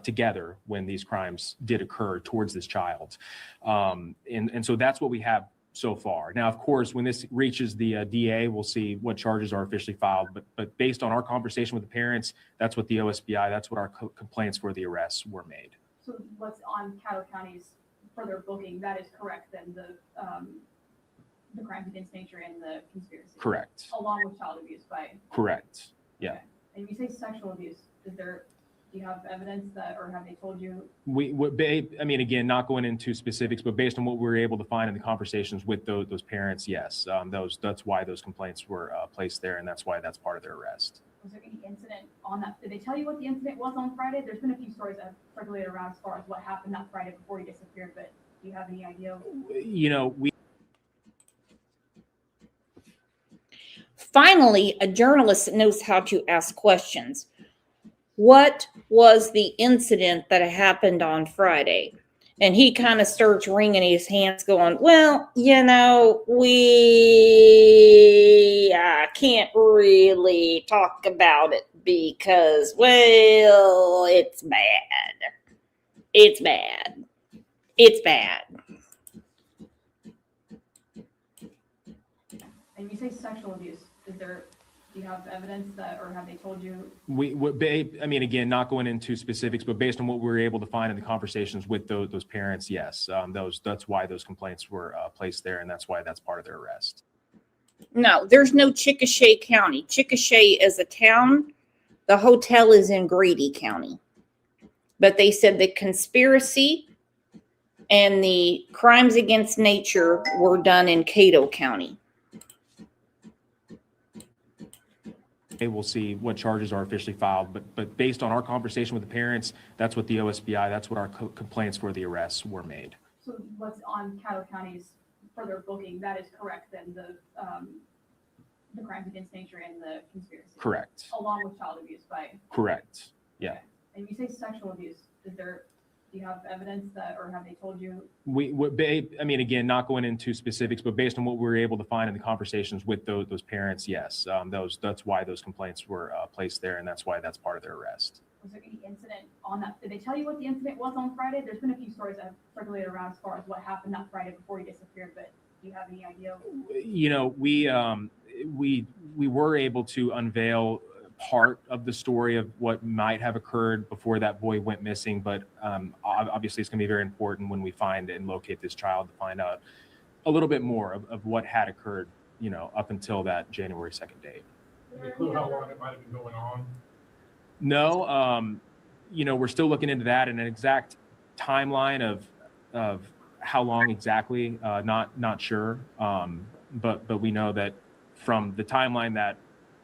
together when these crimes did occur towards this child. And so that's what we have so far. Now, of course, when this reaches the DA, we'll see what charges are officially filed. But based on our conversation with the parents, that's what the OSBI, that's what our complaints for the arrests were made. So what's on Caddo County's further booking, that is correct, then the crimes against nature and the conspiracy? Correct. Along with child abuse by? Correct. Yeah. Okay. And you say sexual abuse, do you have evidence that, or have they told you? Again, not going into specifics, but based on what we were able to find in the conversations with those parents, yes, that's why those complaints were placed there, and that's why that's part of their arrest. Was there any incident on that? Did they tell you what the incident was on Friday? There's been a few stories that have circulated around as far as what happened that Friday before he disappeared, but do you have any idea? Finally, a journalist that knows how to ask questions. What was the incident that happened on Friday? And he kind of starts wringing his hands going, well, we can't really talk about it because, well, it's bad. It's bad. It's bad. And you say sexual abuse, do you have evidence that, or have they told you? Again, not going into specifics, but based on what we were able to find in the conversations with those parents, yes, that's why those complaints were placed there, and that's why that's part of their arrest. No, there's no Chickasha County. Chickasha is a town. The hotel is in Grady County. But they said the conspiracy and the crimes against nature were done in Caddo County. We'll see what charges are officially filed, but based on our conversation with the parents, that's what the OSBI, that's what our complaints for the arrests were made. So what's on Caddo County's further booking, that is correct, then the crimes against nature and the conspiracy? Correct. Along with child abuse by? Correct. Yeah. Okay. And you say sexual abuse, do you have evidence that, or have they told you? Again, not going into specifics, but based on what we were able to find in the conversations with those parents, yes, that's why those complaints were placed there, and that's why that's part of their arrest. Was there any incident on that? Did they tell you what the incident was on Friday? There's been a few stories that have circulated around as far as what happened that Friday before he disappeared, but do you have any idea? We were able to unveil part of the story of what might have occurred before that boy went missing, but obviously it's going to be very important when we find and locate this child to find out a little bit more of what had occurred, up until that January 2nd date. Any clue how long it might have been going on? No, we're still looking into that, and an exact timeline of how long exactly, not sure, but we know that from the timeline that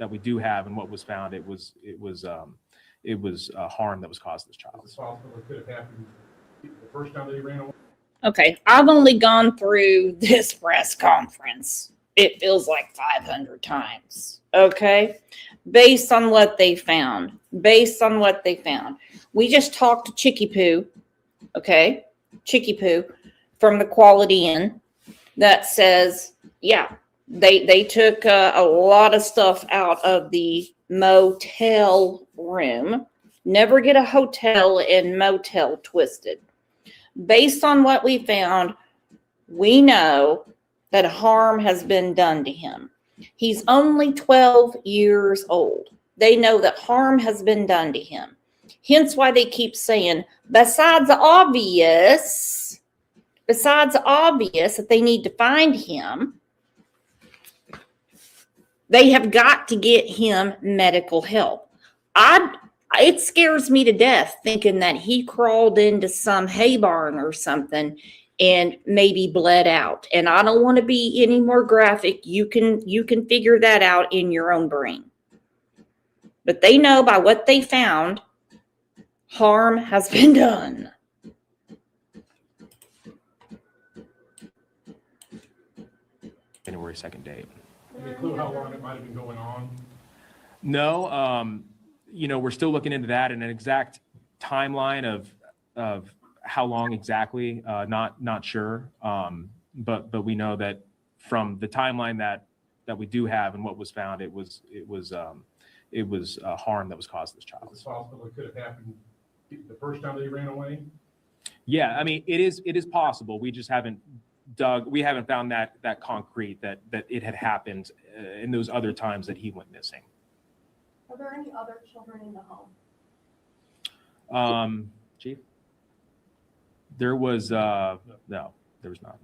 we do have and what was found, it was harm that was caused to this child. It's possible it could have happened the first time that he ran away. Okay, I've only gone through this press conference. It feels like 500 times. Okay, based on what they found. We just talked to Chicky Poo. Okay, Chicky Poo from the Quality Inn that says, yeah, they took a lot of stuff out of the motel room. Never get a hotel and motel twisted. Based on what we found, we know that harm has been done to him. He's only 12 years old. They know that harm has been done to him. Hence why they keep saying, besides the obvious that they need to find him, they have got to get him medical help. It scares me to death thinking that he crawled into some hay barn or something and maybe bled out. And I don't want to be any more graphic. You can figure that out in your own brain. But they know by what they found Harm has been done. January 2nd date. Any clue how long it might have been going on? No, we're still looking into that and an exact timeline of how long exactly, not sure. But we know that from the timeline that we do have and what was found, it was harm that was caused to this child. It's possible it could have happened the first time they ran away? Yeah, I mean, it is possible. We just haven't found that concrete that it had happened in those other times that he went missing. Are there any other children in the home? Chief? There was no, there was not.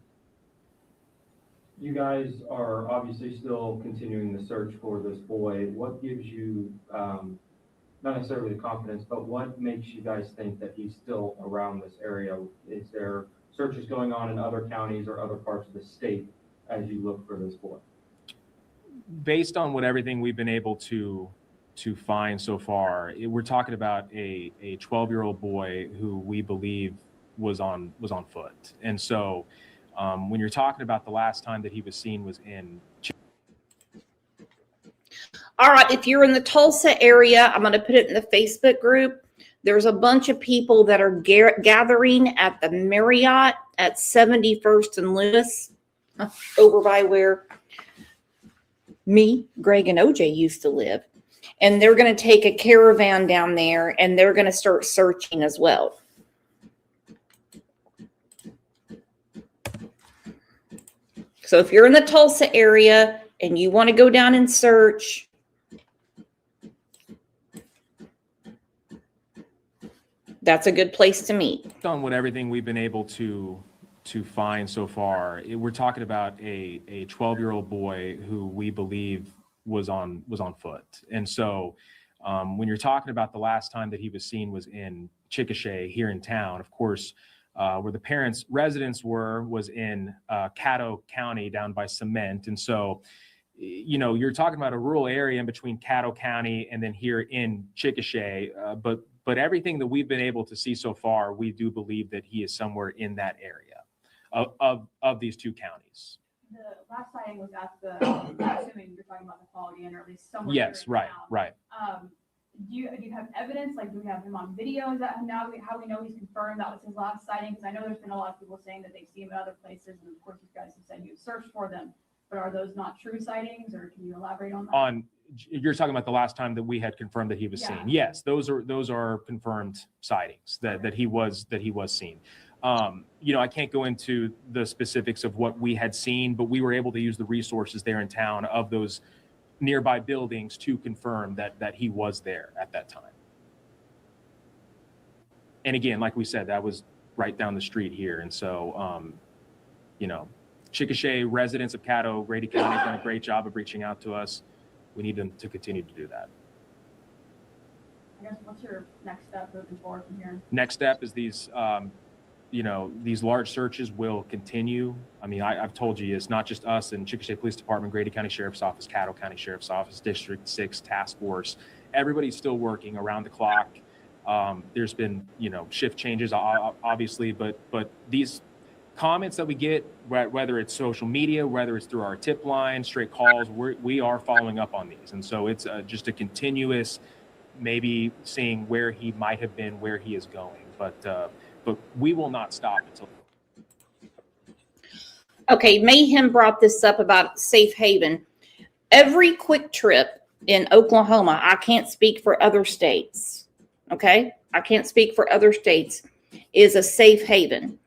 You guys are obviously still continuing the search for this boy. What gives you, not necessarily the confidence, but what makes you guys think that he's still around this area? Is there searches going on in other counties or other parts of the state as you look for this boy? Based on everything we've been able to find so far, we're talking about a 12-year-old boy who we believe was on foot. And so when you're talking about the last time that he was seen was in. All right, if you're in the Tulsa area, I'm going to put it in the Facebook group. There's a bunch of people that are gathering at the Marriott at 71st and Lewis, over by where me, Greg, and OJ used to live. And they're going to take a caravan down there and they're going to start searching as well. So if you're in the Tulsa area and you want to go down and search, that's a good place to meet. On everything we've been able to find so far, we're talking about a 12-year-old boy who we believe was on foot. And so when you're talking about the last time that he was seen was in Chickasha here in town, of course, where the parents' residence was in Caddo County down by Cement. And so, you're talking about a rural area in between Caddo County and then here in Chickasha. But everything that we've been able to see so far, we do believe that he is somewhere in that area of these two counties. The last sighting was at the, I'm assuming you're talking about the Quality Inn, or at least somewhere. Yes, right. Do you have evidence? Like, do we have him on video? Is that how we know he's confirmed that was his last sighting? Because I know there's been a lot of people saying that they've seen him in other places, and of course, you guys have said you searched for them. But are those not true sightings, or can you elaborate on that? You're talking about the last time that we had confirmed that he was seen. Yes, those are confirmed sightings that he was seen. I can't go into the specifics of what we had seen, but we were able to use the resources there in town of those nearby buildings to confirm that he was there at that time. And again, like we said, that was right down the street here. And so, Chickasha residents of Caddo, Grady County have done a great job of reaching out to us. We need them to continue to do that. I guess, what's your next step moving forward from here? Next step is these large searches will continue. I mean, I've told you, it's not just us and Chickasha Police Department, Grady County Sheriff's Office, Caddo County Sheriff's Office, District 6 Task Force. Everybody's still working around the clock. There's been, shift changes, obviously, but these comments that we get, whether it's social media, whether it's through our tip line, straight calls, we are following up on these. And so it's just a continuous, maybe seeing where he might have been, where he is going. But we will not stop until. Okay, Mayhem brought this up about Safe Haven. Every quick trip in Oklahoma, I can't speak for other states, okay? I can't speak for other states, is a safe haven.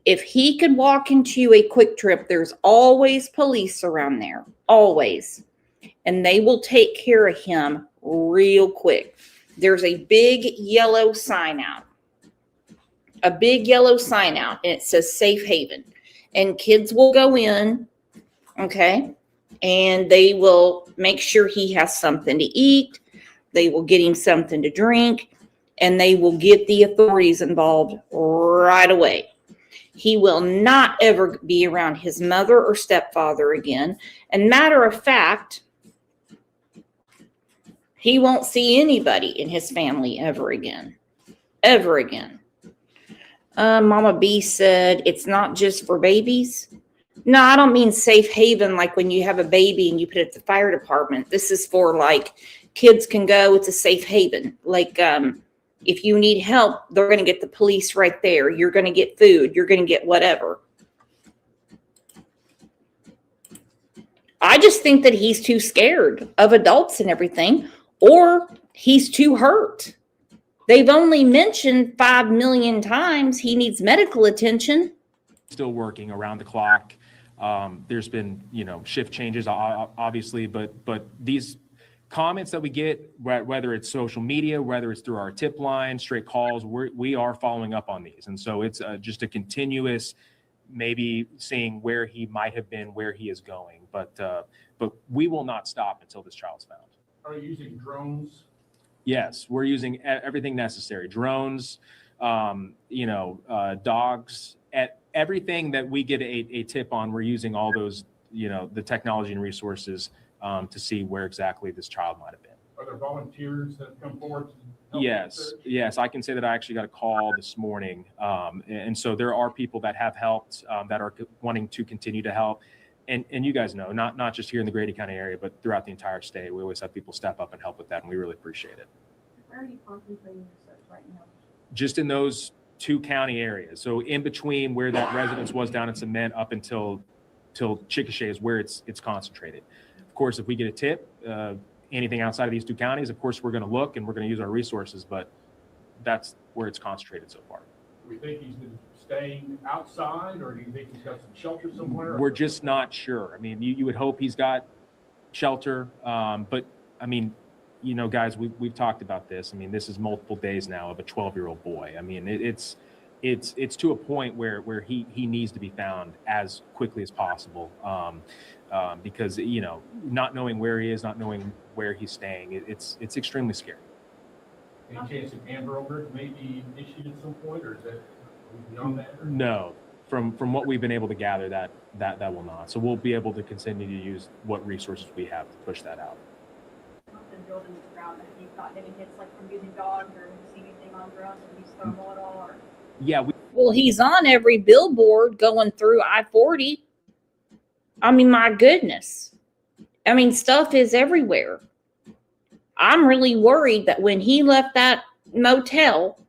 If he could walk into a quick trip, there's always police around there, always. And they will take care of him real quick. There's a big yellow sign out. And it says Safe Haven. And kids will go in, okay, and they will make sure he has something to eat. They will get him something to drink, and they will get the authorities involved right away. He will not ever be around his mother or stepfather again. And matter of fact, he won't see anybody in his family ever again. ever again. Mama B said it's not just for babies. No, I don't mean safe haven like when you have a baby and you put it at the fire department. This is for like kids can go, it's a safe haven. Like if you need help, they're going to get the police right there. You're going to get food. You're going to get whatever. I just think that he's too scared of adults and everything, or he's too hurt. They've only mentioned 5 million times he needs medical attention. Still working around the clock. There's been, shift changes, obviously, but these comments that we get, whether it's social media, whether it's through our tip line, straight calls, we are following up on these. And so it's just a continuous, maybe seeing where he might have been, where he is going. But we will not stop until this child's found. Are you using drones? Yes, we're using everything necessary. Drones, dogs, everything that we get a tip on, we're using all those, the technology and resources to see where exactly this child might have been. Are there volunteers that come forward to help? Yes, I can say that I actually got a call this morning. And so there are people that have helped, that are wanting to continue to help. And you guys know, not just here in the Grady County area, but throughout the entire state, we always have people step up and help with that, and we really appreciate it. Where are you concentrating your search right now? Just in those 2 county areas. So in between where that residence was down in Cement up until Chickasha is where it's concentrated. Of course, if we get a tip, anything outside of these 2 counties, of course, we're going to look and we're going to use our resources, but that's where it's concentrated so far. Do we think he's been staying outside, or do you think he's got some shelter somewhere? We're just not sure. I mean, you would hope he's got shelter, but I mean, guys, we've talked about this. I mean, this is multiple days now of a 12-year-old boy. I mean, it's to a point where he needs to be found as quickly as possible, because not knowing where he is, not knowing where he's staying, it's extremely scary. Any chance an Amber Alert may be issued at some point, or is that beyond that? Or? No, from what we've been able to gather, that will not. So we'll be able to continue to use what resources we have to push that out. Drilled into the ground. Have you gotten any hits like from using dogs, or have you seen anything on drones? Have you used thermal at all? Or? Yeah. Well, he's on every billboard going through I-40. I mean, my goodness. I mean, stuff is everywhere. I'm really worried that when he left that motel,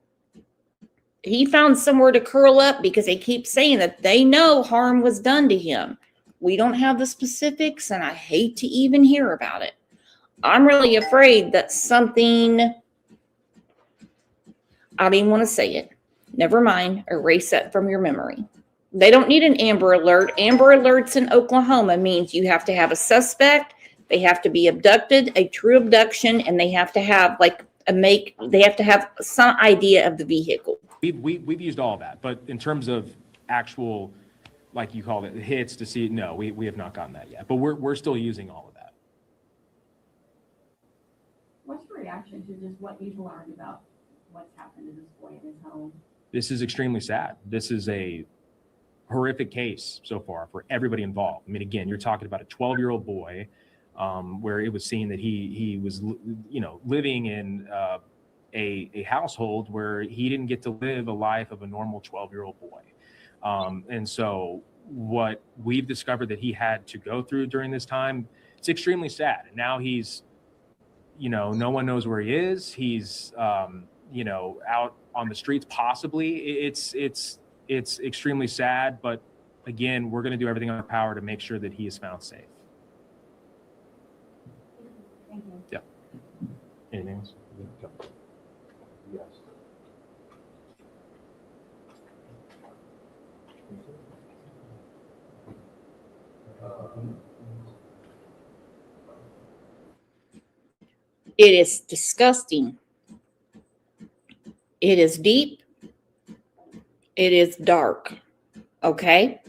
he found somewhere to curl up because they keep saying that they know harm was done to him. We don't have the specifics, and I hate to even hear about it. I'm really afraid that something, I don't even want to say it. Never mind, erase that from your memory. They don't need an Amber Alert. Amber Alerts in Oklahoma means you have to have a suspect, they have to be abducted, a true abduction, and they have to have they have to have some idea of the vehicle. We've used all of that, but in terms of actual, like you called it, hits to see, no, we have not gotten that yet, but we're still using all of that. What's your reaction to just what you've learned about what's happened to this boy in his home? This is extremely sad. This is a horrific case so far for everybody involved. I mean, again, you're talking about a 12-year-old boy, where it was seen that he was, living in a household where he didn't get to live a life of a normal 12-year-old boy. And so what we've discovered that he had to go through during this time, it's extremely sad. And now he's, no one knows where he is. He's, out on the streets, possibly. It's extremely sad, but again, we're going to do everything in our power to make sure that he is found safe. Thank you. Yeah. Anything else? Yes. It is disgusting. It is deep. It is dark. Okay?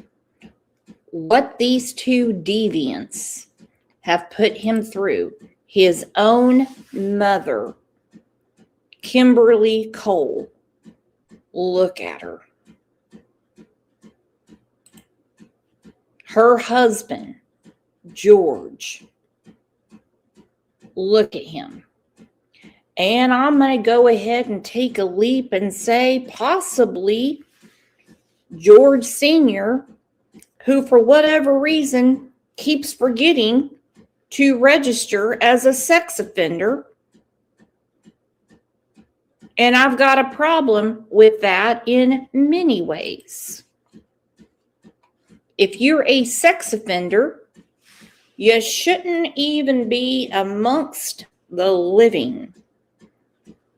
What these 2 deviants have put him through, his own mother, Kimberly Cole, look at her. Her husband, George, look at him. And I'm going to go ahead and take a leap and say possibly George Sr., who for whatever reason keeps forgetting to register as a sex offender. And I've got a problem with that in many ways. If you're a sex offender, you shouldn't even be amongst the living.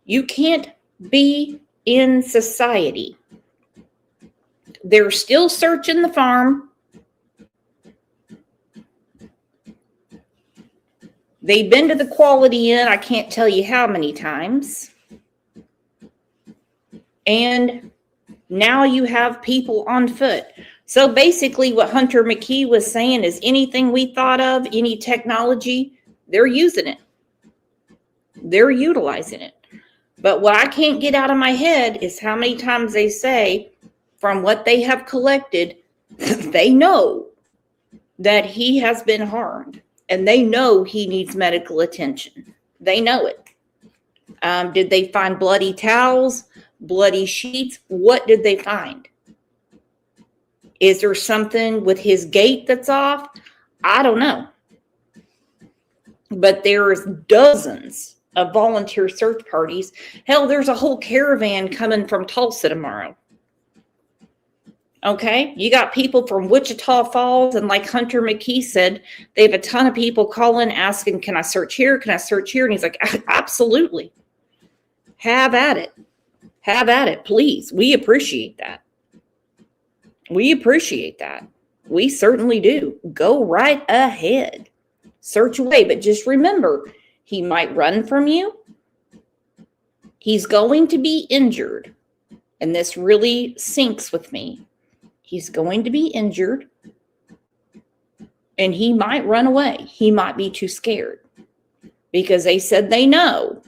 You can't be in society. They're still searching the farm. They've been to the Quality Inn, I can't tell you how many times. And now you have people on foot. So basically what Hunter McKee was saying is anything we thought of, any technology, they're using it. They're utilizing it. But what I can't get out of my head is how many times they say from what they have collected, they know that he has been harmed and they know he needs medical attention. They know it. Did they find bloody towels, bloody sheets? What did they find? Is there something with his gait that's off? I don't know. But there's dozens of volunteer search parties. Hell, there's a whole caravan coming from Tulsa tomorrow. Okay, you got people from Wichita Falls, and like Hunter McKee said, they have a ton of people calling asking, can I search here? Can I search here? And he's like, absolutely. Have at it. Have at it, please. We appreciate that. We appreciate that. We certainly do. Go right ahead. Search away, but just remember, he might run from you. He's going to be injured. And this really sinks with me. He's going to be injured. And he might run away. He might be too scared. Because they said they know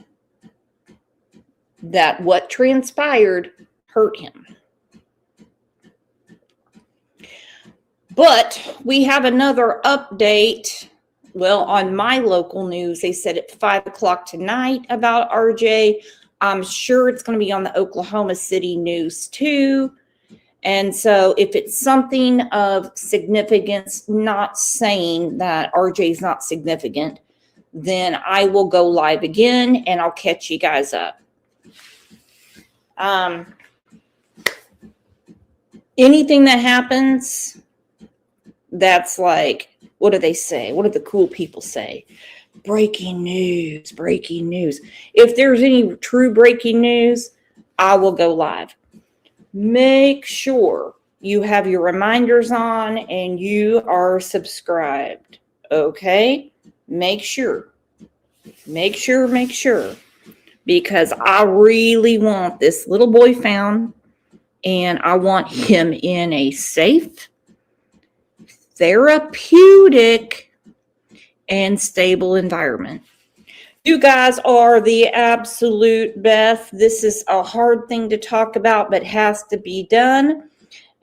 that what transpired hurt him. But we have another update. Well, on my local news, they said at 5 o'clock tonight about RJ. I'm sure it's going to be on the Oklahoma City news too. And so if it's something of significance, not saying that RJ is not significant, then I will go live again and I'll catch you guys up. Anything that happens that's like, what do they say? What do the cool people say? Breaking news, breaking news. If there's any true breaking news, I will go live. Make sure you have your reminders on and you are subscribed. Okay? Make sure. Make sure. Because I really want this little boy found, and I want him in a safe, therapeutic, and stable environment. You guys are the absolute best. This is a hard thing to talk about, but has to be done.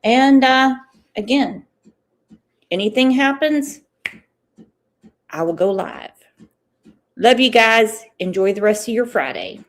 And again, anything happens, I will go live. Love you guys. Enjoy the rest of your Friday.